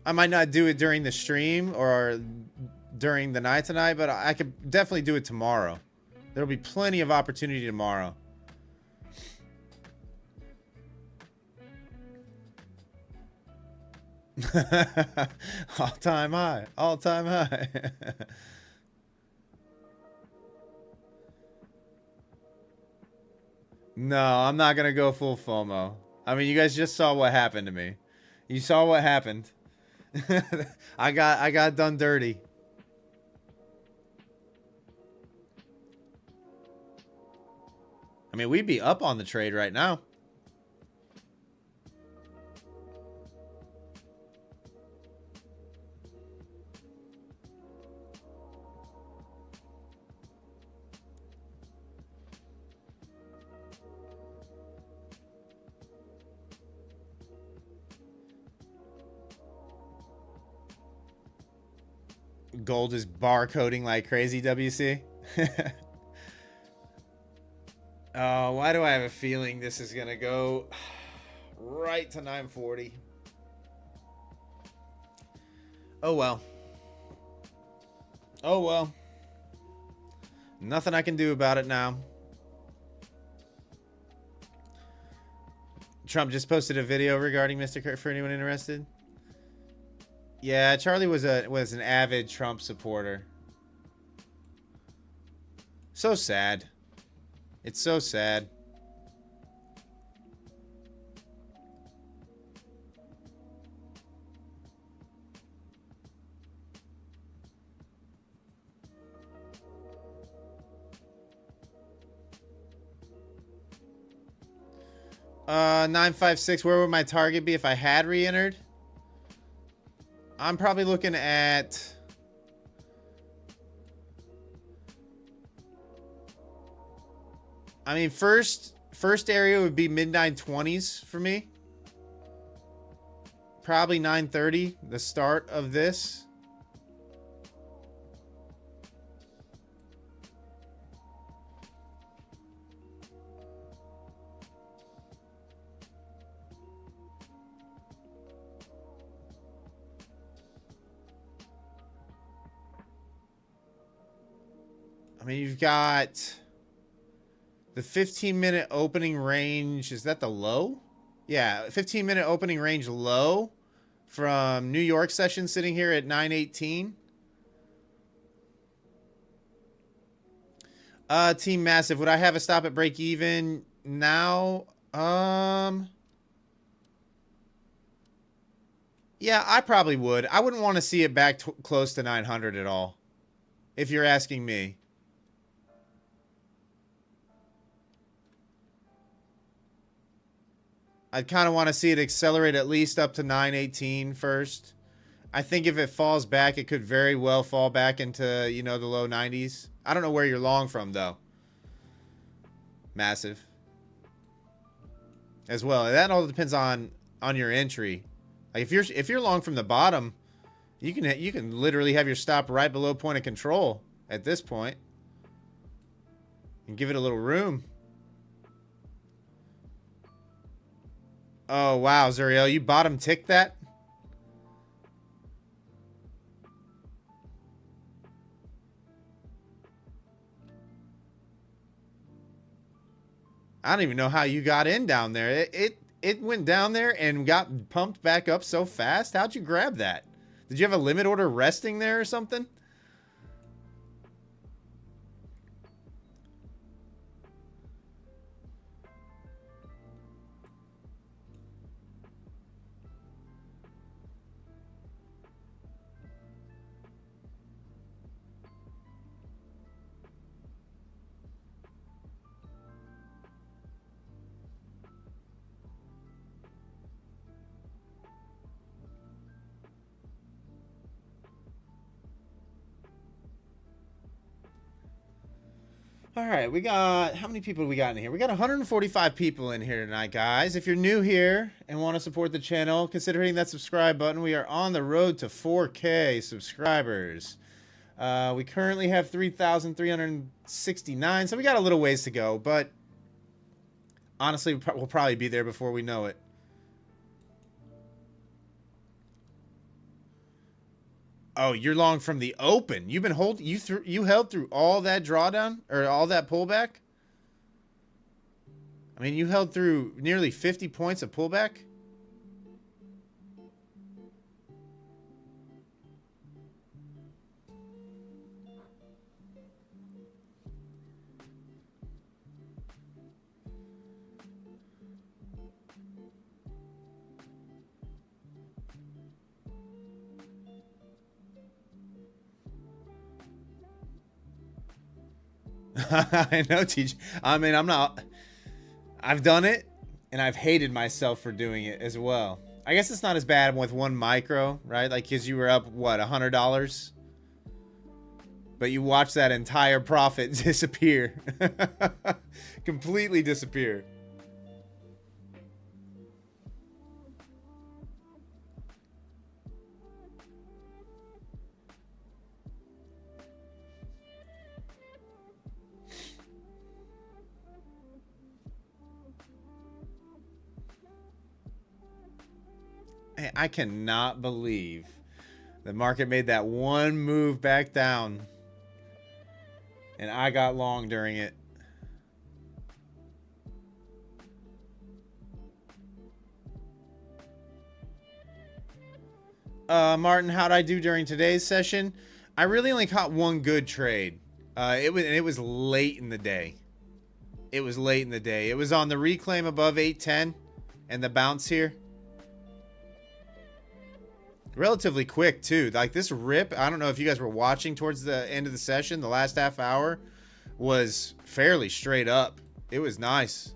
I might not do it during the stream or during the night tonight, but I could definitely do it tomorrow. There'll be plenty of opportunity tomorrow. All-time high. All-time high. No, I'm not going to go full FOMO. I mean, you guys just saw what happened to me. You saw what happened. I got done dirty. I mean, we'd be up on the trade right now. Gold is barcoding like crazy, WC. Oh, why do I have a feeling this is going to go right to 940? Oh, well. Oh, well. Nothing I can do about it now. Trump just posted a video regarding Mr. Kurt for anyone interested. Yeah, Charlie was an avid Trump supporter. So sad. It's so sad. Uh, 956. Where would my target be if I had re-entered? I'm probably looking at... I mean, first area would be mid 920s for me. Probably 930, the start of this. I mean, you've got the 15-minute opening range. Is that the low? Yeah, 15-minute opening range low from New York session sitting here at 918. Team Massive, would I have a stop at break even now? Yeah, I probably would. I wouldn't want to see it back close to 900 at all, if you're asking me. I'd kind of want to see it accelerate at least up to 918 first. I think if it falls back, it could very well fall back into, you know, the low 90s. I don't know where you're long from, though. Massive. As well. That all depends on your entry. Like if you're long from the bottom, you can literally have your stop right below point of control at this point. And give it a little room. Oh, wow, Zuriel, you bottom ticked that? I don't even know how you got in down there. It went down there and got pumped back up so fast. How'd you grab that? Did you have a limit order resting there or something? All right, we got, how many people do we got in here? We got 145 people in here tonight, guys. If you're new here and want to support the channel, consider hitting that subscribe button. We are on the road to 4K subscribers. We currently have 3,369, so we got a little ways to go, but honestly, we'll probably be there before we know it. Oh, you're long from the open. You've been holding, you held through all that drawdown or all that pullback? I mean, you held through nearly 50 points of pullback? I know, TJ. I mean, I've done it, and I've hated myself for doing it as well. I guess it's not as bad with one micro, right? Like, because you were up, what, $100? But you watch that entire profit disappear. Completely disappear. I cannot believe the market made that one move back down and I got long during it. Martin, how'd I do during today's session? I really only caught one good trade. It was late in the day. It was late in the day. It was on the reclaim above 810 and the bounce here. Relatively quick, too. Like, this rip, I don't know if you guys were watching towards the end of the session. The last half hour was fairly straight up. It was nice.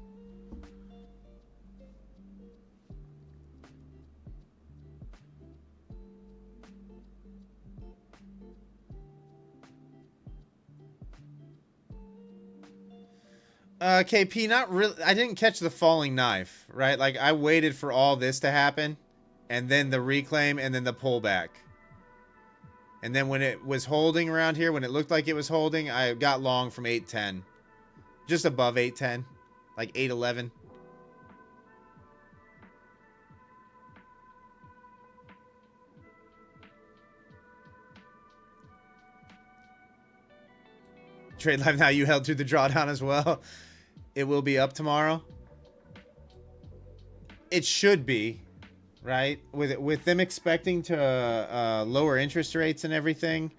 KP, not really. I didn't catch the falling knife, right? Like, I waited for all this to happen, and then the reclaim, and then the pullback. And then when it was holding around here, when it looked like it was holding, I got long from 810. Just above 810. Like 811. Trade live now, you held through the drawdown as well. It will be up tomorrow. It should be, right? With them expecting to lower interest rates and everything,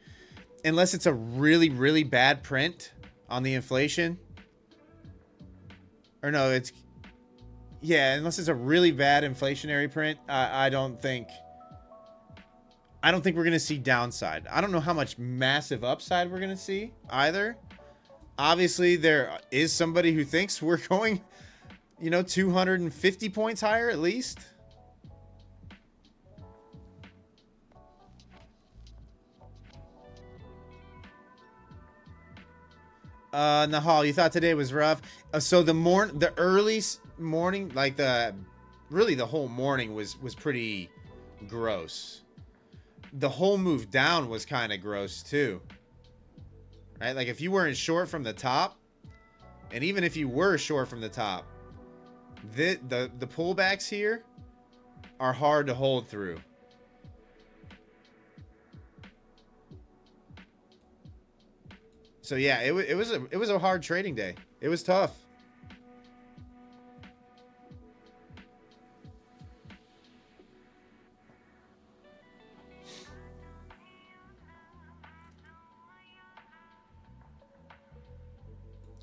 unless it's a really, really bad print on the inflation. Or no, it's... Yeah, unless it's a really bad inflationary print, I don't think we're going to see downside. I don't know how much massive upside we're going to see either. Obviously, there is somebody who thinks we're going, 250 points higher at least. Nahal, you thought today was rough. So the early morning, like the whole morning was pretty gross. The whole move down was kind of gross too. Right? Like if you weren't short from the top, and even if you were short from the top, the pullbacks here are hard to hold through. So yeah, it was a hard trading day. It was tough.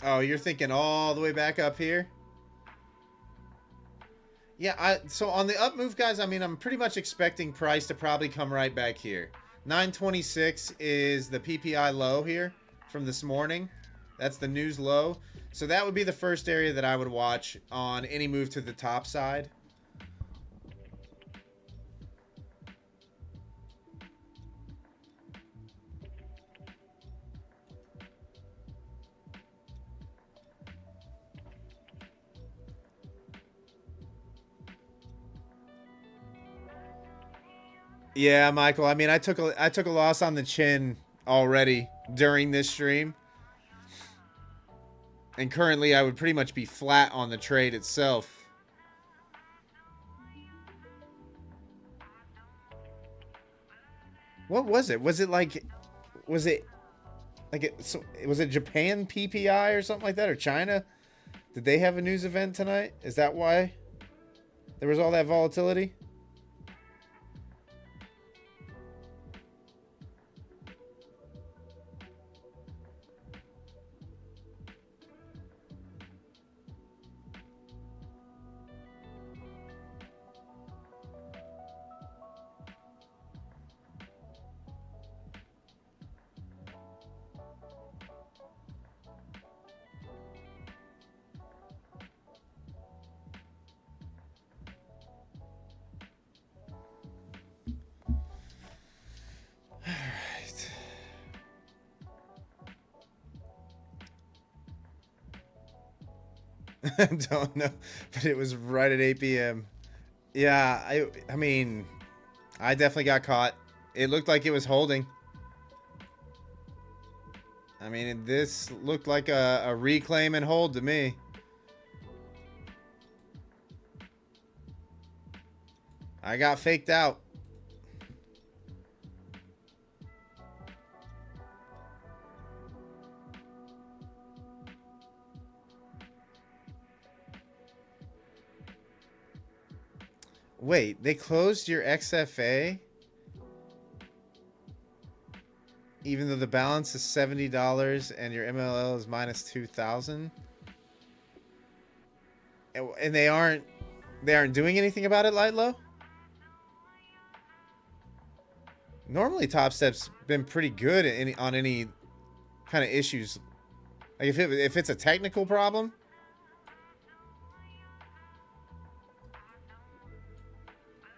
Oh, you're thinking all the way back up here? Yeah, so on the up move, guys, I mean, I'm pretty much expecting price to probably come right back here. 926 is the PPI low here from this morning. That's the news low. So that would be the first area that I would watch on any move to the top side. Yeah, Michael. I mean, I took a loss on the chin already during this stream. And currently I would pretty much be flat on the trade itself. What was it? Was it Japan PPI or something like that, or China? Did they have a news event tonight? Is that why there was all that volatility? Don't know, but it was right at 8 p.m. Yeah, I mean, I definitely got caught. It looked like it was holding. I mean, this looked like a reclaim and hold to me. I got faked out. Wait, they closed your XFA? Even though the balance is $70 and your MLL is minus 2,000? And they aren't doing anything about it, light low? Normally Top Step's been pretty good on any kind of issues. Like if it's a technical problem.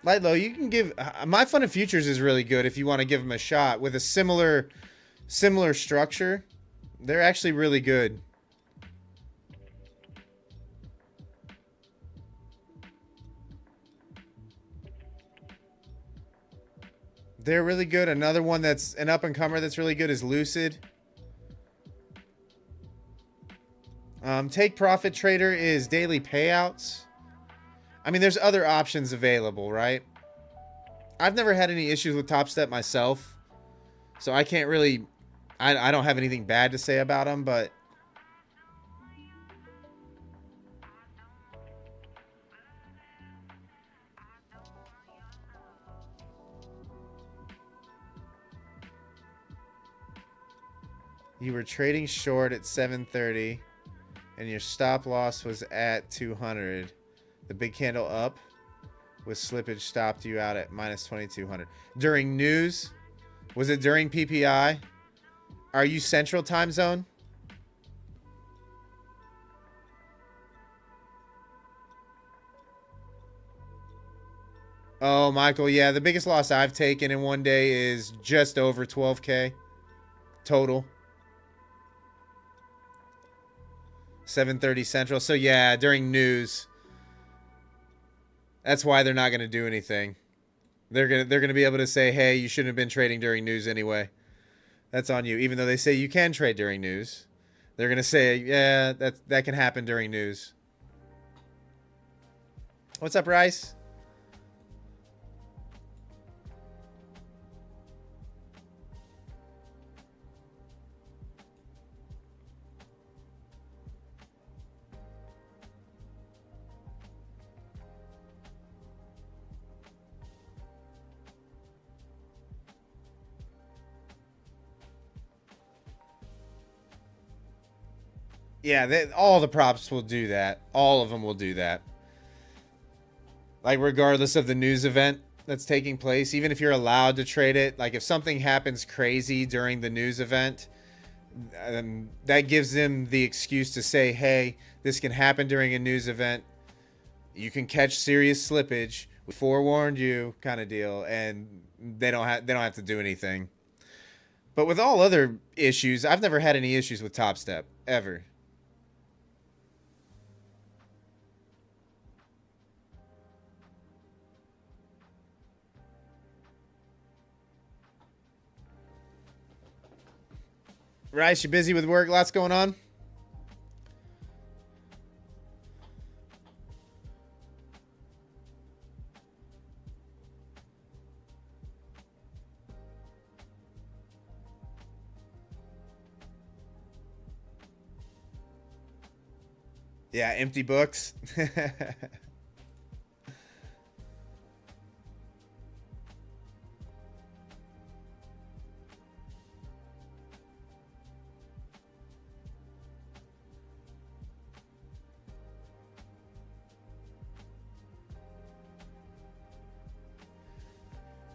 Light low, you can give My Fun of Futures is really good if you want to give them a shot with a similar structure. They're actually really good. They're really good. Another one that's an up-and-comer that's really good is Lucid. Take Profit Trader is daily payouts. I mean, there's other options available, right? I've never had any issues with Top Step myself, so I can't really... I don't have anything bad to say about them, but... You were trading short at 730, and your stop loss was at 200. The big candle up with slippage stopped you out at minus 2200. During news? Was it during PPI? Are you Central Time Zone? Oh, Michael, yeah, the biggest loss I've taken in one day is just over 12K total. 7:30 Central. So yeah, during news. That's why they're not going to do anything. They're going to be able to say, "Hey, you shouldn't have been trading during news anyway." That's on you. Even though they say you can trade during news, they're going to say, "Yeah, that can happen during news." What's up, Rice? Yeah, all the props will do that. All of them will do that. Like, regardless of the news event that's taking place, even if you're allowed to trade it, like if something happens crazy during the news event, that gives them the excuse to say, hey, this can happen during a news event. You can catch serious slippage. We forewarned you, kind of deal, and they don't have to do anything. But with all other issues, I've never had any issues with Top Step ever. Rice, you busy with work? Lots going on? Yeah, empty books.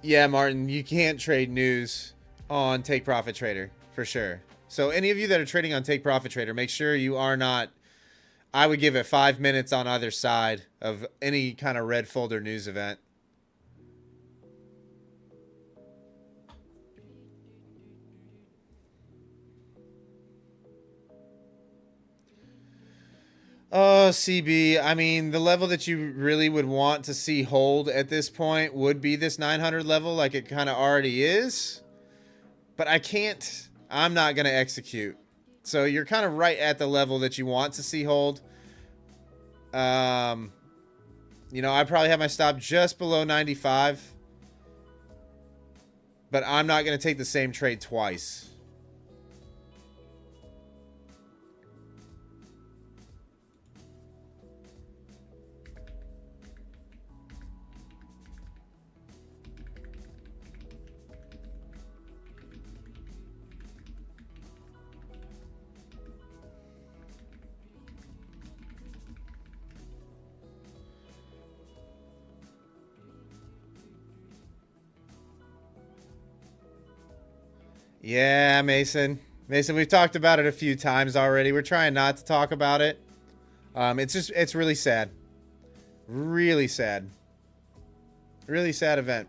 Yeah, Martin, you can't trade news on Take Profit Trader for sure. So any of you that are trading on Take Profit Trader, make sure you are not. I would give it 5 minutes on either side of any kind of red folder news event. Oh, CB, I mean, the level that you really would want to see hold at this point would be this 900 level, like it kind of already is. But I'm not going to execute. So you're kind of right at the level that you want to see hold. You know, I probably have my stop just below 95. But I'm not going to take the same trade twice. Yeah, Mason. Mason, we've talked about it a few times already. We're trying not to talk about it. It's really sad. Really sad. Really sad event.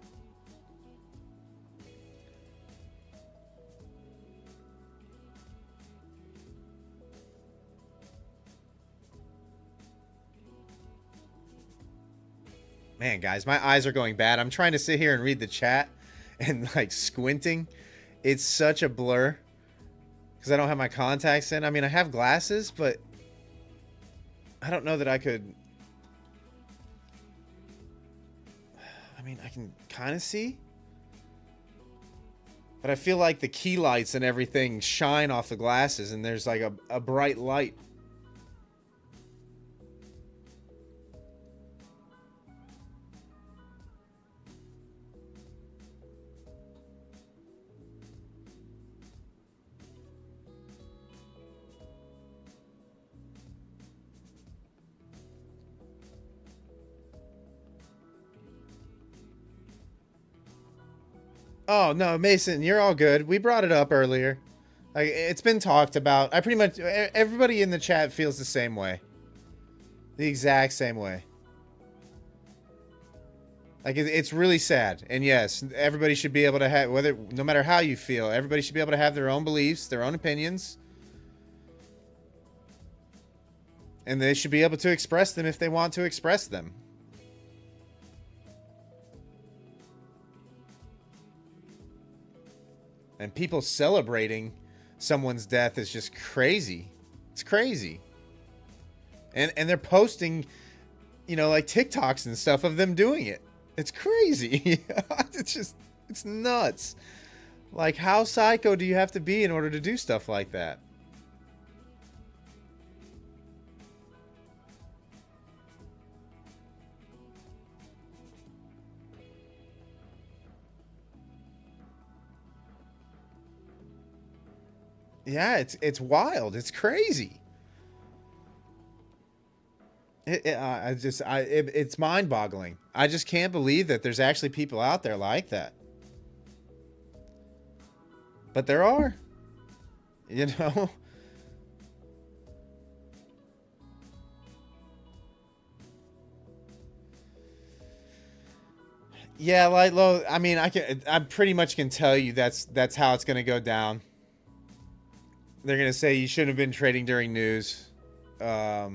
Man, guys, my eyes are going bad. I'm trying to sit here and read the chat and like squinting. It's such a blur because I don't have my contacts in. I mean, I have glasses, but I don't know that I could. I mean, I can kind of see, but I feel like the key lights and everything shine off the glasses and there's like a bright light. Oh, no, Mason, you're all good. We brought it up earlier. Like, it's been talked about. I pretty much, everybody in the chat feels the same way. The exact same way. Like, it's really sad. And yes, everybody should be able to have, no matter how you feel, everybody should be able to have their own beliefs, their own opinions. And they should be able to express them if they want to express them. And people celebrating someone's death is just crazy. It's crazy. And they're posting, you know, like TikToks and stuff of them doing it. It's crazy. It's nuts. Like, how psycho do you have to be in order to do stuff like that? Yeah, it's wild. It's crazy. It's mind-boggling. I just can't believe that there's actually people out there like that. But there are. You know? Yeah, like, I mean, I pretty much can tell you that's how it's gonna go down. They're gonna say you shouldn't have been trading during news. Yeah,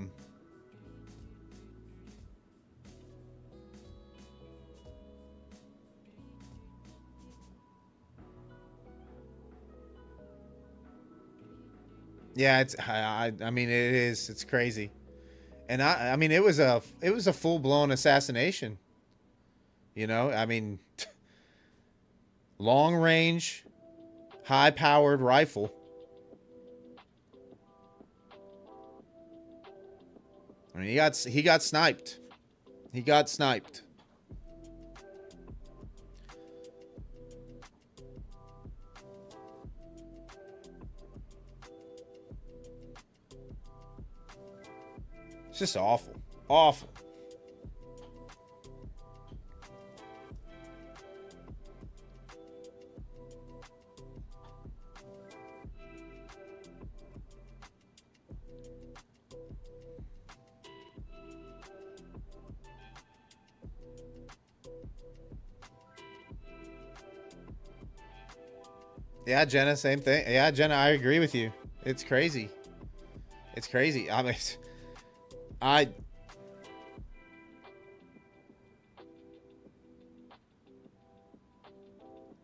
I mean, it is. It's crazy. And I mean, it was a full-blown assassination. You know, I mean, long range, high-powered rifle. I mean, he got sniped. He got sniped. It's just awful. Awful. Yeah, Jenna, same thing. Yeah, Jenna, I agree with you. It's crazy. It's crazy. I mean,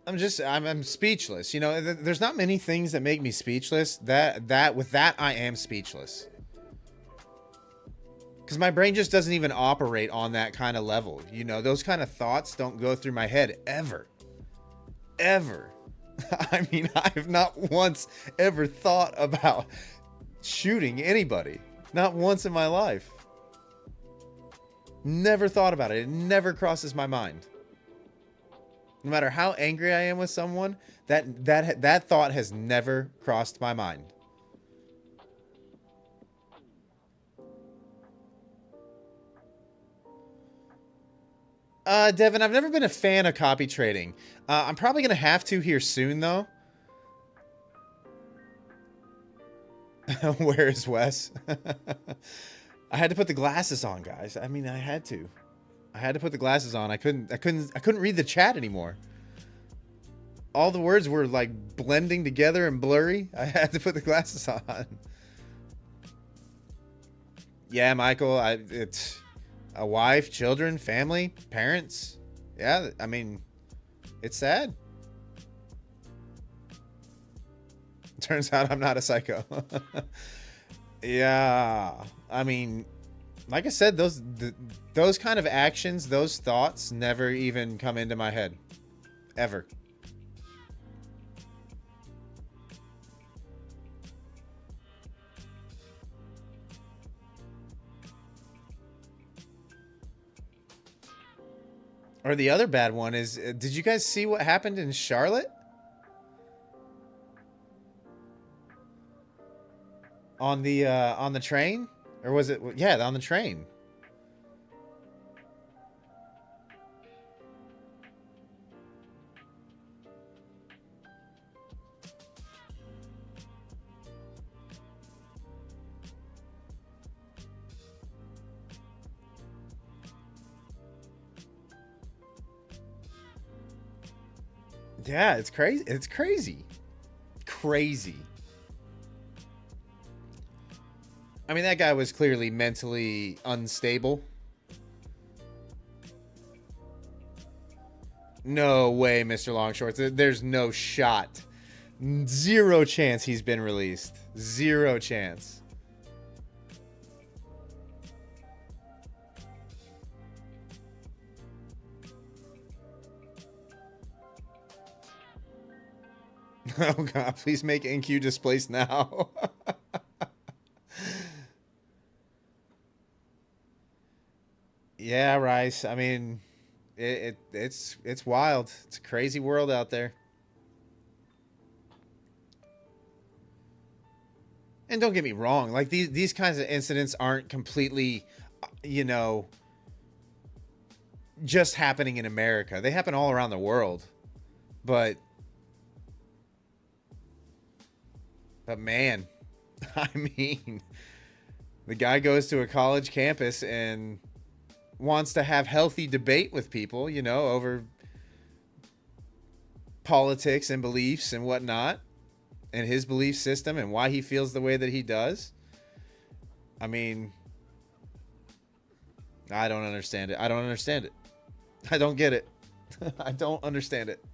I'm speechless. You know, there's not many things that make me speechless. With that, I am speechless. Because my brain just doesn't even operate on that kind of level. You know, those kind of thoughts don't go through my head ever. Ever. I mean, I have not once ever thought about shooting anybody. Not once in my life. Never thought about it. It never crosses my mind. No matter how angry I am with someone, that thought has never crossed my mind. Devin, I've never been a fan of copy trading. I'm probably going to have to here soon, though. Where is Wes? I had to put the glasses on, guys. I mean, I had to. I had to put the glasses on. I couldn't read the chat anymore. All the words were like blending together and blurry. I had to put the glasses on. Yeah, Michael, it's a wife, children, family, parents. Yeah, I mean, it's sad. Turns out I'm not a psycho. Yeah, I mean, like I said, those kind of actions, those thoughts never even come into my head. Ever. Or the other bad one is, did you guys see what happened in Charlotte? On the train? Or was it, yeah, on the train. Yeah, it's crazy. It's crazy. Crazy. I mean, that guy was clearly mentally unstable. No way, Mr. Longshorts. There's no shot. Zero chance he's been released. Zero chance. Oh god, please make NQ displaced now. Yeah, Rice. I mean, it's wild. It's a crazy world out there. And don't get me wrong, like these kinds of incidents aren't completely, you know, just happening in America. They happen all around the world. But man, I mean, the guy goes to a college campus and wants to have healthy debate with people, you know, over politics and beliefs and whatnot, and his belief system and why he feels the way that he does. I mean, I don't understand it. I don't understand it. I don't get it. I don't understand it.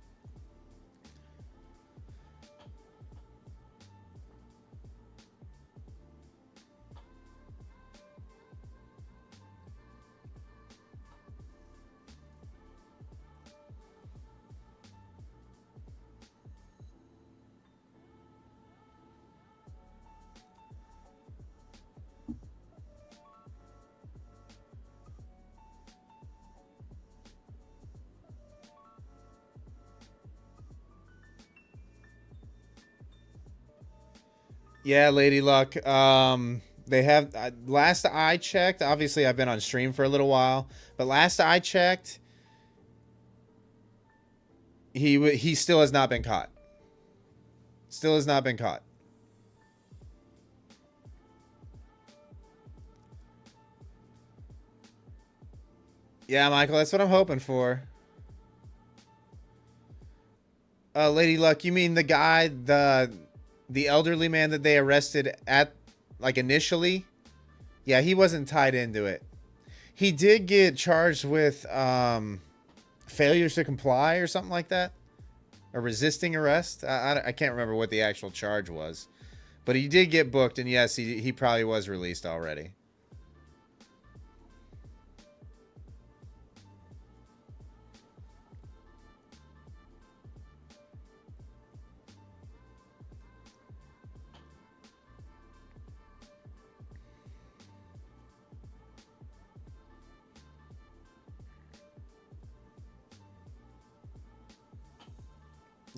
Yeah, Lady Luck. They have last I checked. Obviously, I've been on stream for a little while, but last I checked, he still has not been caught. Still has not been caught. Yeah, Michael, that's what I'm hoping for. Lady Luck, you mean the guy, the elderly man that they arrested at, like, initially? Yeah, he wasn't tied into it. He did get charged with failures to comply or something like that, or resisting arrest. I can't remember what the actual charge was, but he did get booked, and yes, he probably was released already.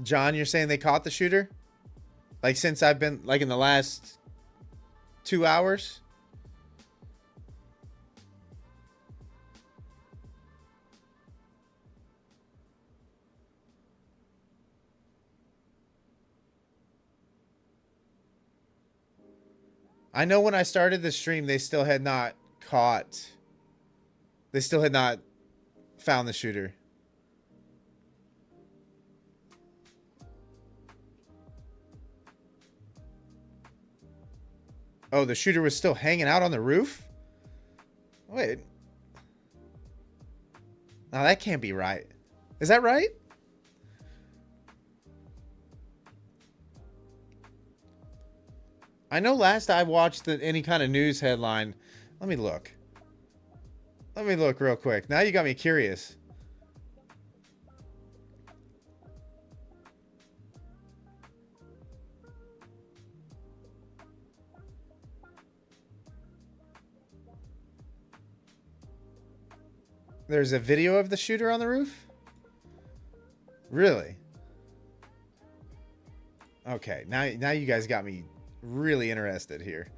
John, you're saying they caught the shooter? Like, since I've been, like, in the last 2 hours? I know when I started the stream, they still had not caught. They still had not found the shooter. Oh, the shooter was still hanging out on the roof? Wait. No, that can't be right. Is that right? I know last I watched any kind of news headline. Let me look. Let me look real quick. Now you got me curious. There's a video of the shooter on the roof? Really? Okay, now you guys got me really interested here.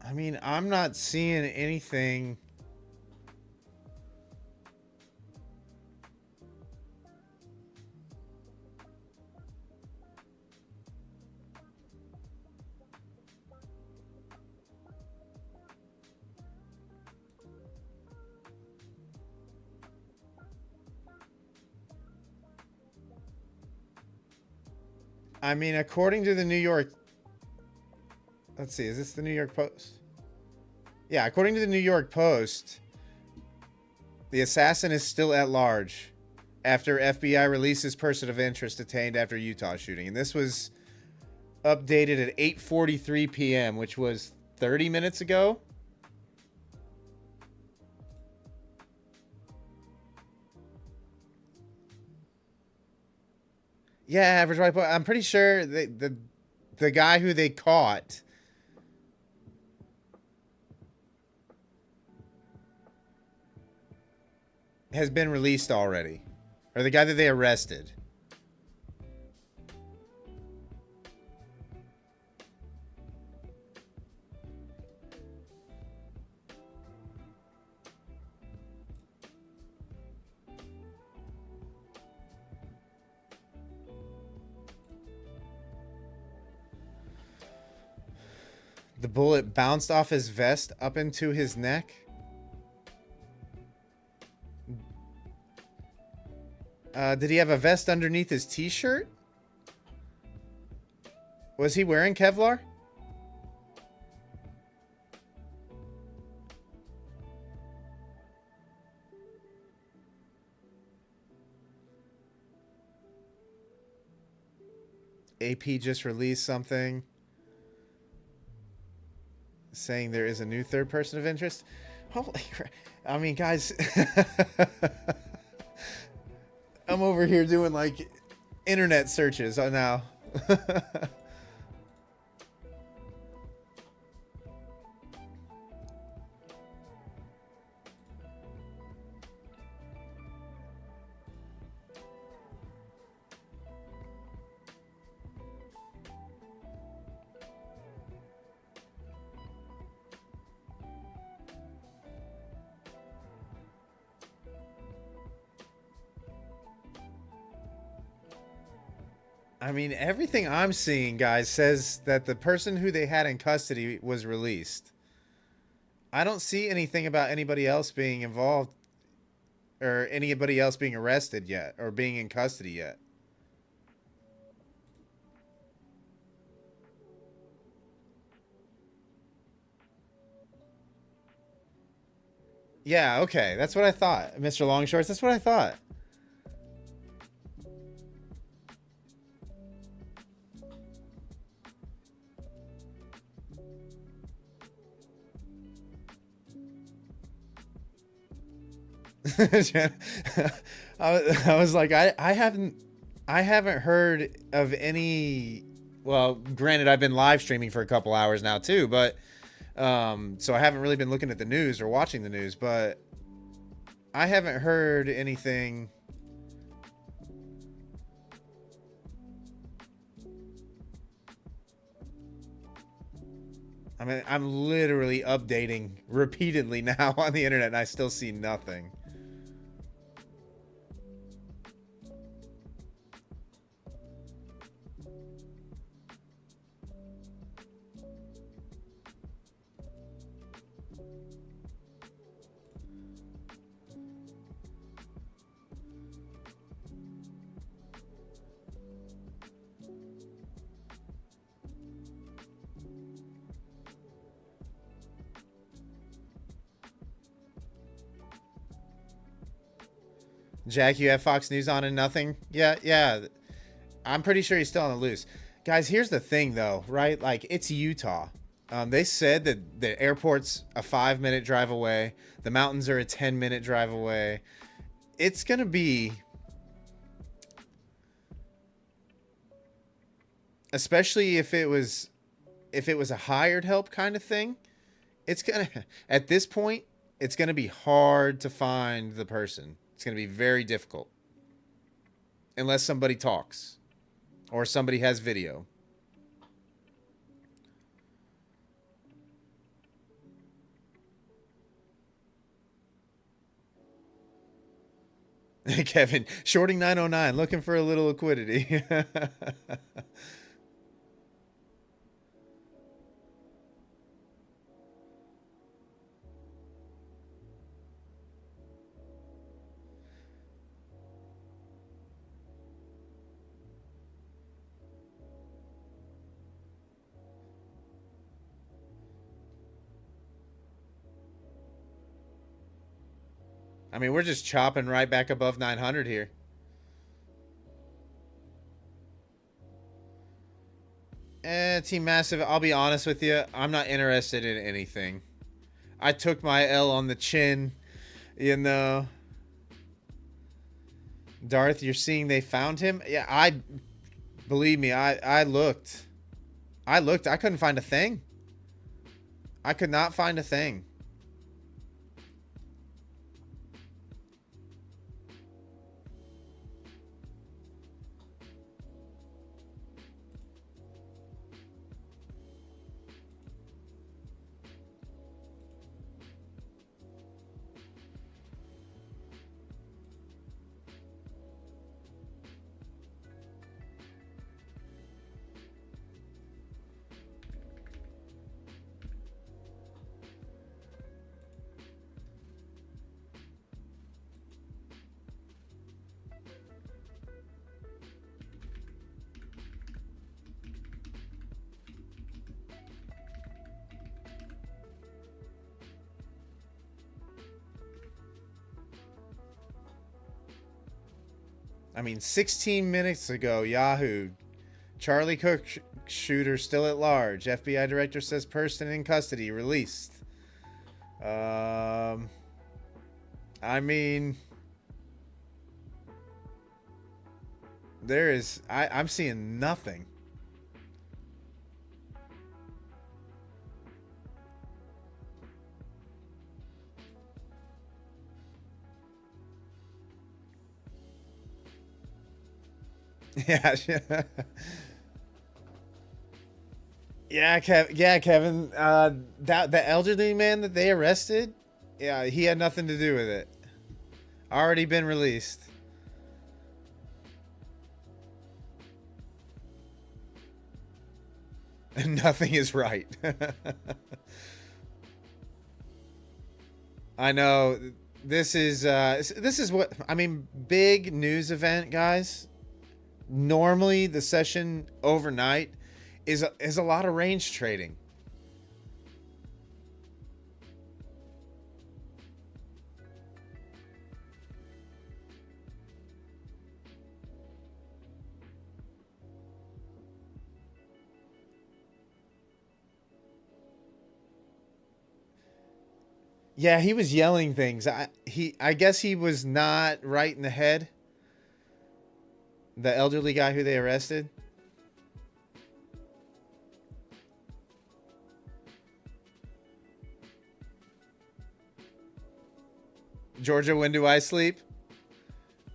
I mean, I'm not seeing anything. I mean, according to the New York... Let's see, is this the New York Post? Yeah, according to the New York Post, the assassin is still at large after FBI releases person of interest detained after Utah shooting. And this was updated at 8:43 p.m., which was 30 minutes ago. Yeah, average white boy. I'm pretty sure the guy who they caught has been released already. Or the guy that they arrested. The bullet bounced off his vest up into his neck. Did he have a vest underneath his t-shirt? Was he wearing Kevlar? AP just released something saying there is a new third person of interest. Holy crap. I mean, guys... I'm over here doing like internet searches now. I mean, everything I'm seeing, guys, says that the person who they had in custody was released. I don't see anything about anybody else being involved or anybody else being arrested yet or being in custody yet. Yeah, okay. That's what I thought, Mr. Longshorts. That's what I thought. I was like, I haven't heard of any. Well, granted, I've been live streaming for a couple hours now too, but so I haven't really been looking at the news or watching the news, but I haven't heard anything. I mean, I'm literally updating repeatedly now on the internet, and I still see nothing. Jack, you have Fox News on and nothing? Yeah, yeah. I'm pretty sure he's still on the loose. Guys, here's the thing, though, right? Like, it's Utah. They said that the airport's a 5-minute drive away. The mountains are a 10-minute drive away. It's going to be... Especially if it was a hired help kind of thing, it's going to... At this point, it's going to be hard to find the person. It's going to be very difficult. Unless somebody talks. Or somebody has video. Kevin, shorting 909, looking for a little liquidity. I mean, we're just chopping right back above 900 here. Team Massive, I'll be honest with you. I'm not interested in anything. I took my L on the chin, you know. Darth, you're seeing they found him? Yeah, believe me, I looked. I couldn't find a thing. I could not find a thing. I mean, 16 minutes ago, Yahoo. Charlie Cook shooter still at large. FBI director says person in custody released. I mean, I'm seeing nothing. Yeah. Yeah, Kevin. That the elderly man that they arrested, yeah, he had nothing to do with it. Already been released. Nothing is right. I know. This is what I mean. Big news event, guys. Normally, the session overnight is a lot of range trading. Yeah, he was yelling things. I guess he was not right in the head. The elderly guy who they arrested. Georgia, when do I sleep?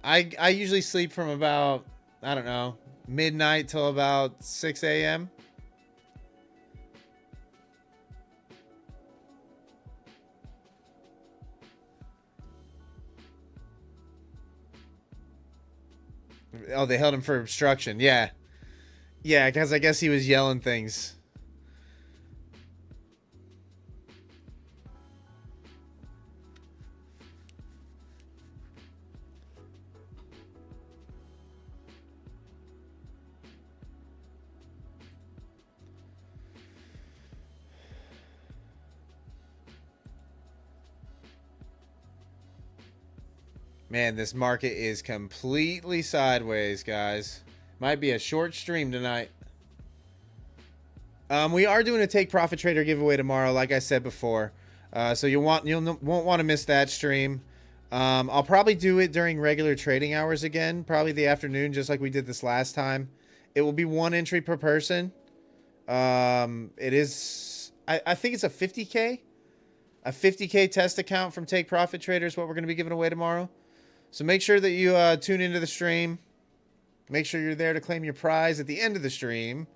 I usually sleep from about, I don't know, midnight till about 6 a.m. Oh, they held him for obstruction. Yeah. Yeah, because I guess he was yelling things. Man, this market is completely sideways, guys. Might be a short stream tonight. We are doing a take profit trader giveaway tomorrow, like I said before. So you won't want to miss that stream. I'll probably do it during regular trading hours again, probably the afternoon, just like we did this last time. It will be 1 entry per person. It is, I think it's a 50K. A 50K test account from Take Profit Trader is what we're going to be giving away tomorrow. So make sure that you tune into the stream. Make sure you're there to claim your prize at the end of the stream.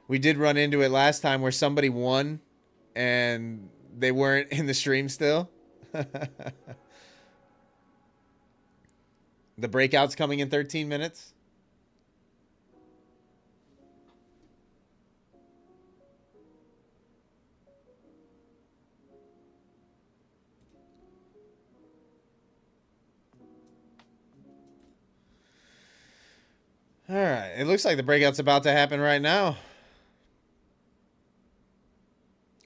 We did run into it last time where somebody won and they weren't in the stream still. The breakout's coming in 13 minutes. All right. It looks like the breakout's about to happen right now.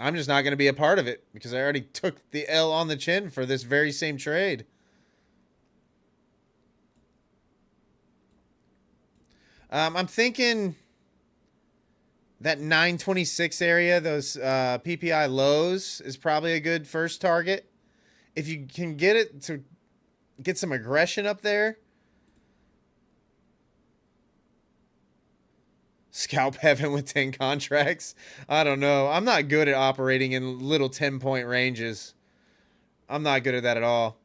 I'm just not going to be a part of it because I already took the L on the chin for this very same trade. I'm thinking that 926 area, those PPI lows, is probably a good first target. If you can get it to get some aggression up there. Scalp heaven with 10 contracts. I don't know. I'm not good at operating in little 10-point ranges. I'm not good at that at all.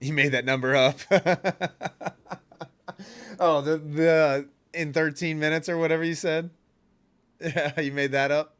You made that number up. Oh, the in 13 minutes or whatever you said. Yeah, you made that up.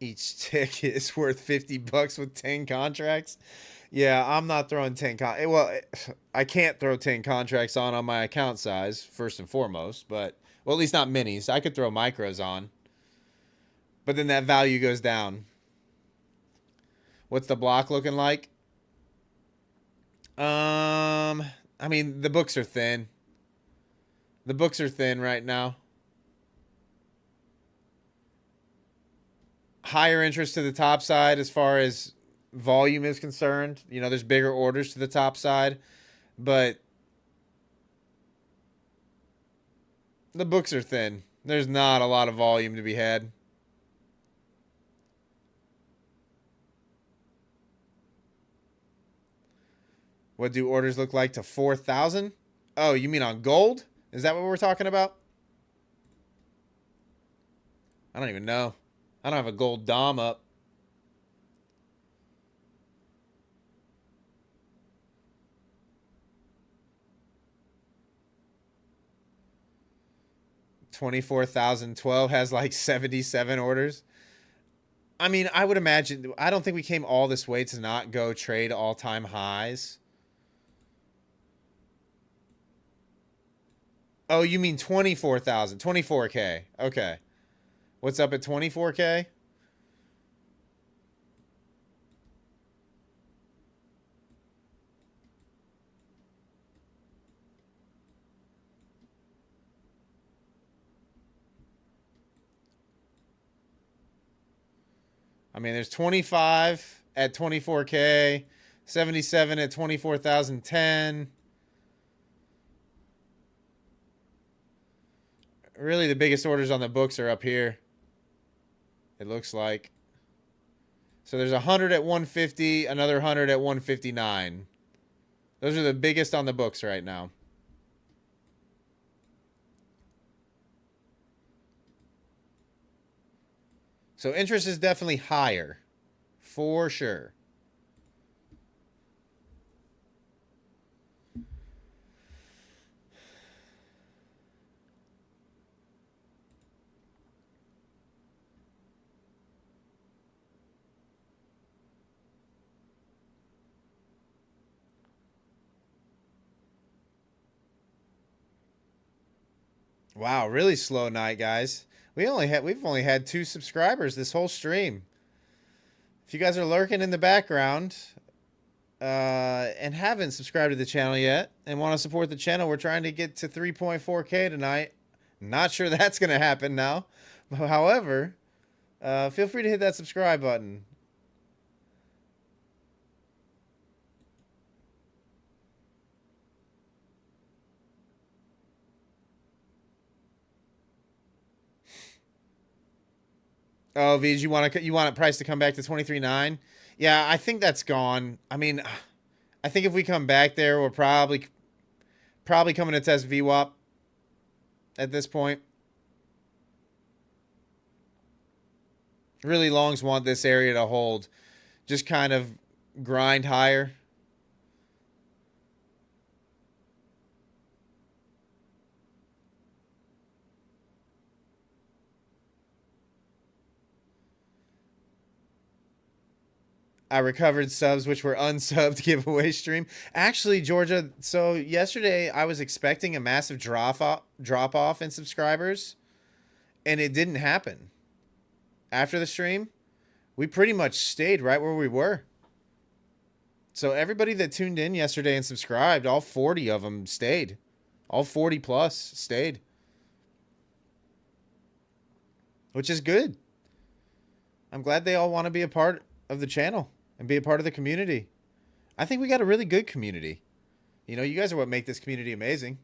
Each ticket is worth $50 with 10 contracts. Yeah, I'm not throwing 10 well, I can't throw 10 contracts on my account size first and foremost, but well, at least not minis. I could throw micros on. But then that value goes down. What's the block looking like? I mean, the books are thin. The books are thin right now. Higher interest to the top side as far as volume is concerned. You know, there's bigger orders to the top side, but the books are thin. There's not a lot of volume to be had. What do orders look like to 4,000? Oh, you mean on gold? Is that what we're talking about? I don't even know. I don't have a gold dom up. $24,012 has like 77 orders. I mean, I would imagine. I don't think we came all this way to not go trade all-time highs. Oh, you mean 24,000, 24K. Okay. What's up at 24K? I mean, there's 25 at 24K, 77 at 24,010. Really, the biggest orders on the books are up here, it looks like. So there's 100 at 150, another 100 at 159. Those are the biggest on the books right now. So interest is definitely higher, for sure. Wow, really slow night, guys. We've only had 2 subscribers this whole stream. If you guys are lurking in the background and haven't subscribed to the channel yet and want to support the channel, we're trying to get to 3.4K tonight. Not sure that's going to happen now. However, feel free to hit that subscribe button. Oh, Vij, you want it price to come back to 23.9? Yeah, I think that's gone. I mean, I think if we come back there, we're probably coming to test VWAP at this point. Really, longs want this area to hold. Just kind of grind higher. I recovered subs which were unsubbed giveaway stream. Actually, Georgia, so yesterday I was expecting a massive drop off in subscribers, and it didn't happen. After the stream, we pretty much stayed right where we were. So everybody that tuned in yesterday and subscribed, all 40 of them stayed. All 40 plus stayed. Which is good. I'm glad they all want to be a part of the channel and be a part of the community. I think we got a really good community. You know, you guys are what make this community amazing.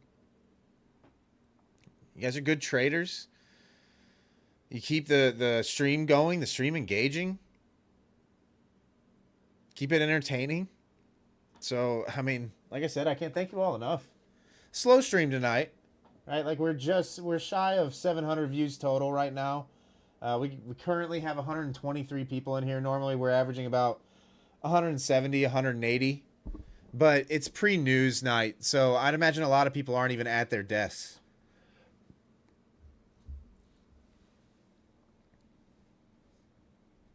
You guys are good traders. You keep the stream going, the stream engaging. Keep it entertaining. So, I mean, like I said, I can't thank you all enough. Slow stream tonight, right? Like we're shy of 700 views total right now. We currently have 123 people in here. Normally we're averaging about 170, 180. But it's pre-news night, so I'd imagine a lot of people aren't even at their desks.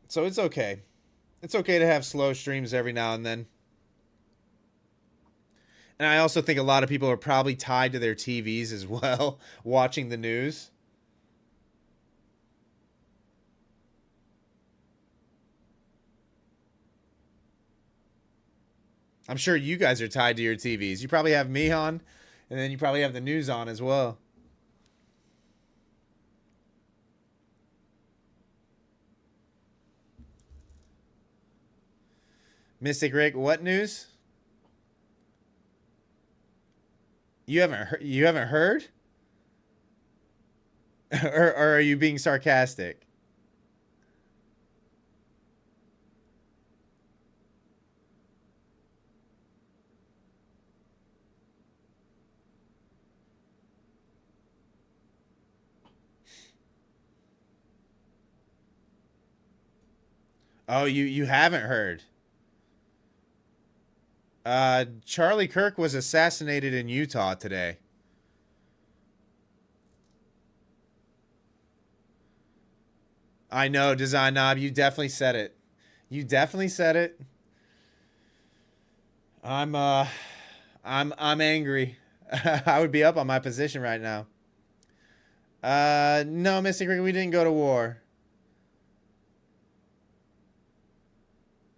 So it's okay. It's okay to have slow streams every now and then. And I also think a lot of people are probably tied to their TVs as well, watching the news. I'm sure you guys are tied to your TVs. You probably have me on, and then you probably have the news on as well. Mystic Rick, what news? You haven't heard? or are you being sarcastic? Oh, you haven't heard. Charlie Kirk was assassinated in Utah today. I know, Design Knob, you definitely said it. You definitely said it. I'm angry. I would be up on my position right now. No, Mystic Rick, we didn't go to war.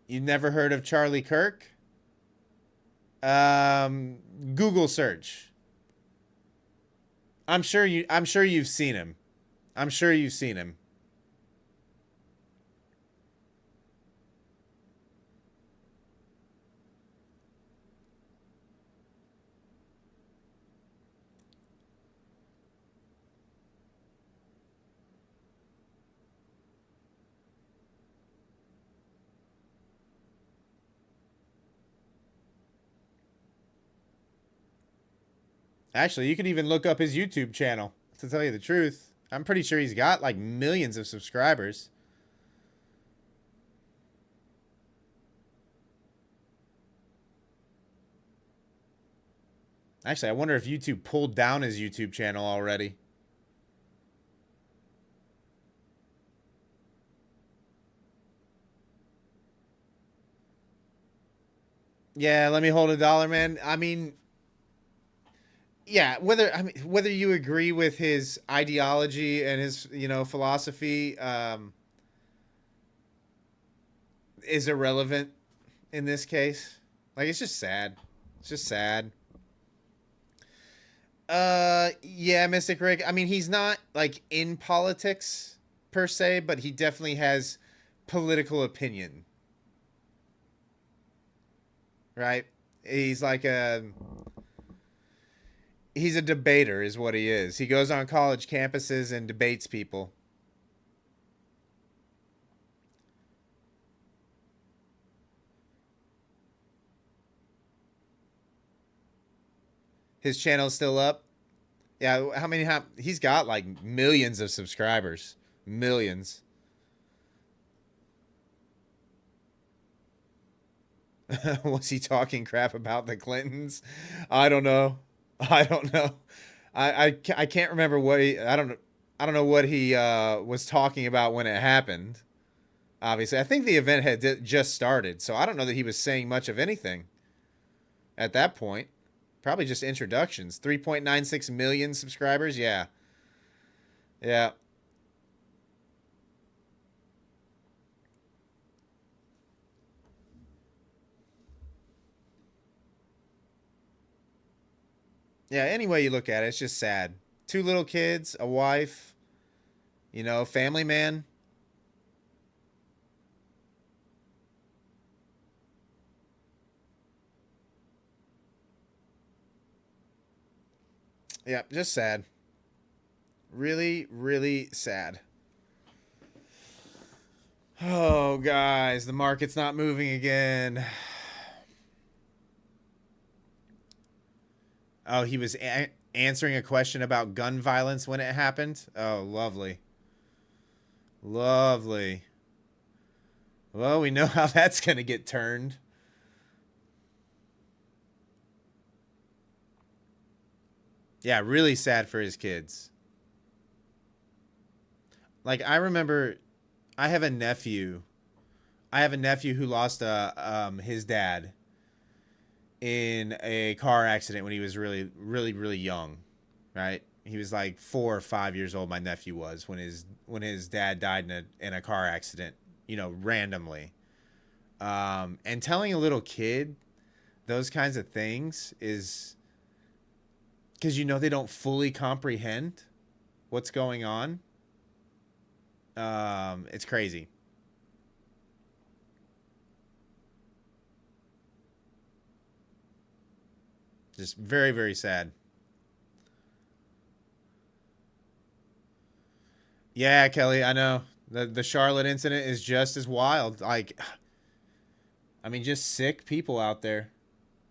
You never heard of Charlie Kirk? Google search. I'm sure you've seen him. I'm sure you've seen him. Actually, you could even look up his YouTube channel, to tell you the truth. I'm pretty sure he's got like millions of subscribers. Actually, I wonder if YouTube pulled down his YouTube channel already. Yeah, let me hold $1, man. I mean, yeah, whether you agree with his ideology and his, philosophy, is irrelevant in this case. Like, it's just sad. It's just sad. Yeah, Mystic Rick. I mean, he's not like in politics per se, but he definitely has political opinion. Right? He's like he's a debater is what he is. He goes on college campuses and debates people. His channel's still up. Yeah, he's got like millions of subscribers. Millions. Was he talking crap about the Clintons? I don't know. I don't know. I can't remember what I don't know what he was talking about when it happened. Obviously, I think the event had just started, so I don't know that he was saying much of anything at that point. Probably just introductions. 3.96 million subscribers. Yeah. Yeah. Yeah, any way you look at it, it's just sad. Two little kids, a wife, family man. Yeah, just sad. Really, really sad. Oh, guys, the market's not moving again. Oh, he was answering a question about gun violence when it happened. Oh, lovely. Lovely. Well, we know how that's going to get turned. Yeah, really sad for his kids. Like, I remember I have a nephew. I have a nephew who lost his dad in a car accident when he was really, really, really young, right? He was like 4 or 5 years old. My nephew was when his dad died in a car accident, randomly. And telling a little kid those kinds of things is because they don't fully comprehend what's going on. It's crazy. Just very, very sad. Yeah, Kelly, I know. The Charlotte incident is just as wild. Like, I mean, just sick people out there.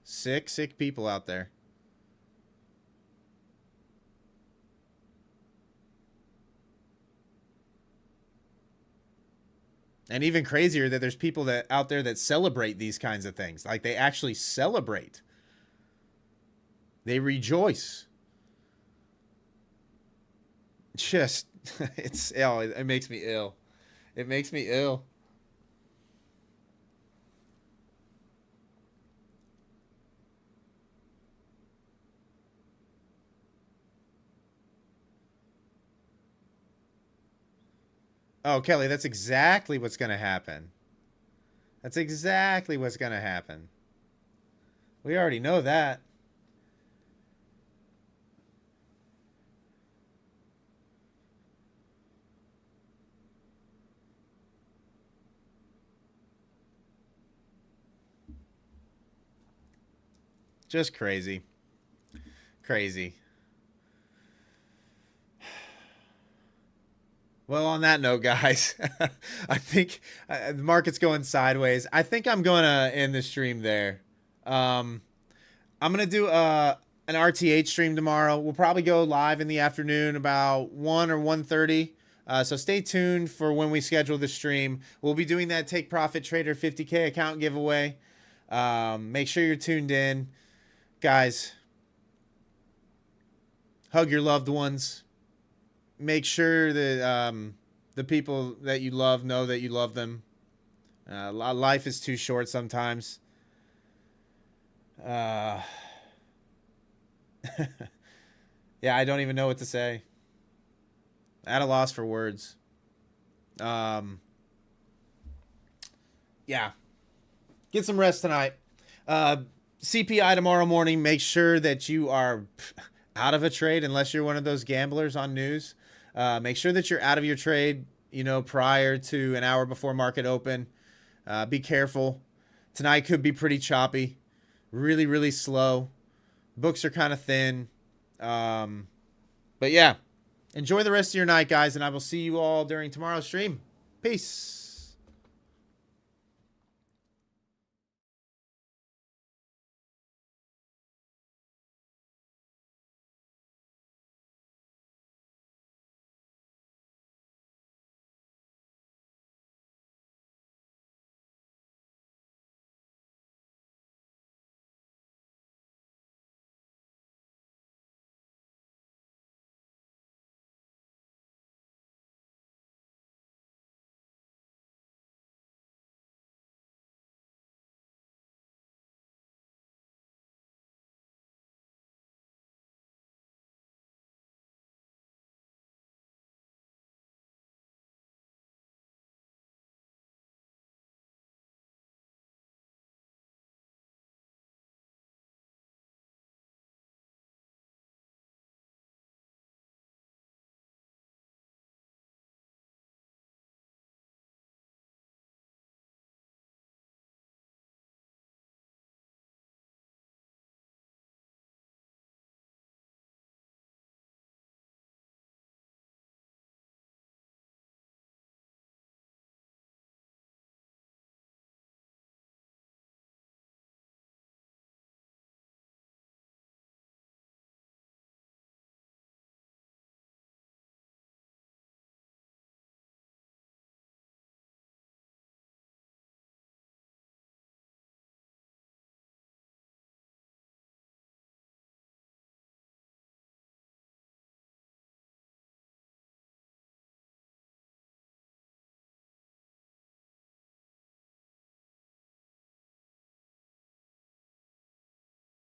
Sick, sick people out there. And even crazier that there's people that out there that celebrate these kinds of things. Like, they actually celebrate. They rejoice. Just it's ill. It makes me ill. It makes me ill. Oh, Kelly, that's exactly what's going to happen. That's exactly what's going to happen. We already know that. Just crazy. Crazy. Well, on that note, guys, I think the market's going sideways. I think I'm going to end the stream there. Um, I'm going to do an RTH stream tomorrow. We'll probably go live in the afternoon about 1 or 1:30. So stay tuned for when we schedule the stream. We'll be doing that Take Profit Trader 50K account giveaway. Make sure you're tuned in. Guys, hug your loved ones. Make sure that the people that you love know that you love them. Life is too short sometimes. Yeah, I don't even know what to say. At a loss for words. Yeah. Get some rest tonight. CPI tomorrow morning. Make sure that you are out of a trade unless you're one of those gamblers on news. Make sure that you're out of your trade, prior to an hour before market open. Be careful. Tonight could be pretty choppy. Really, really slow. Books are kind of thin. But yeah, enjoy the rest of your night, guys, and I will see you all during tomorrow's stream. Peace.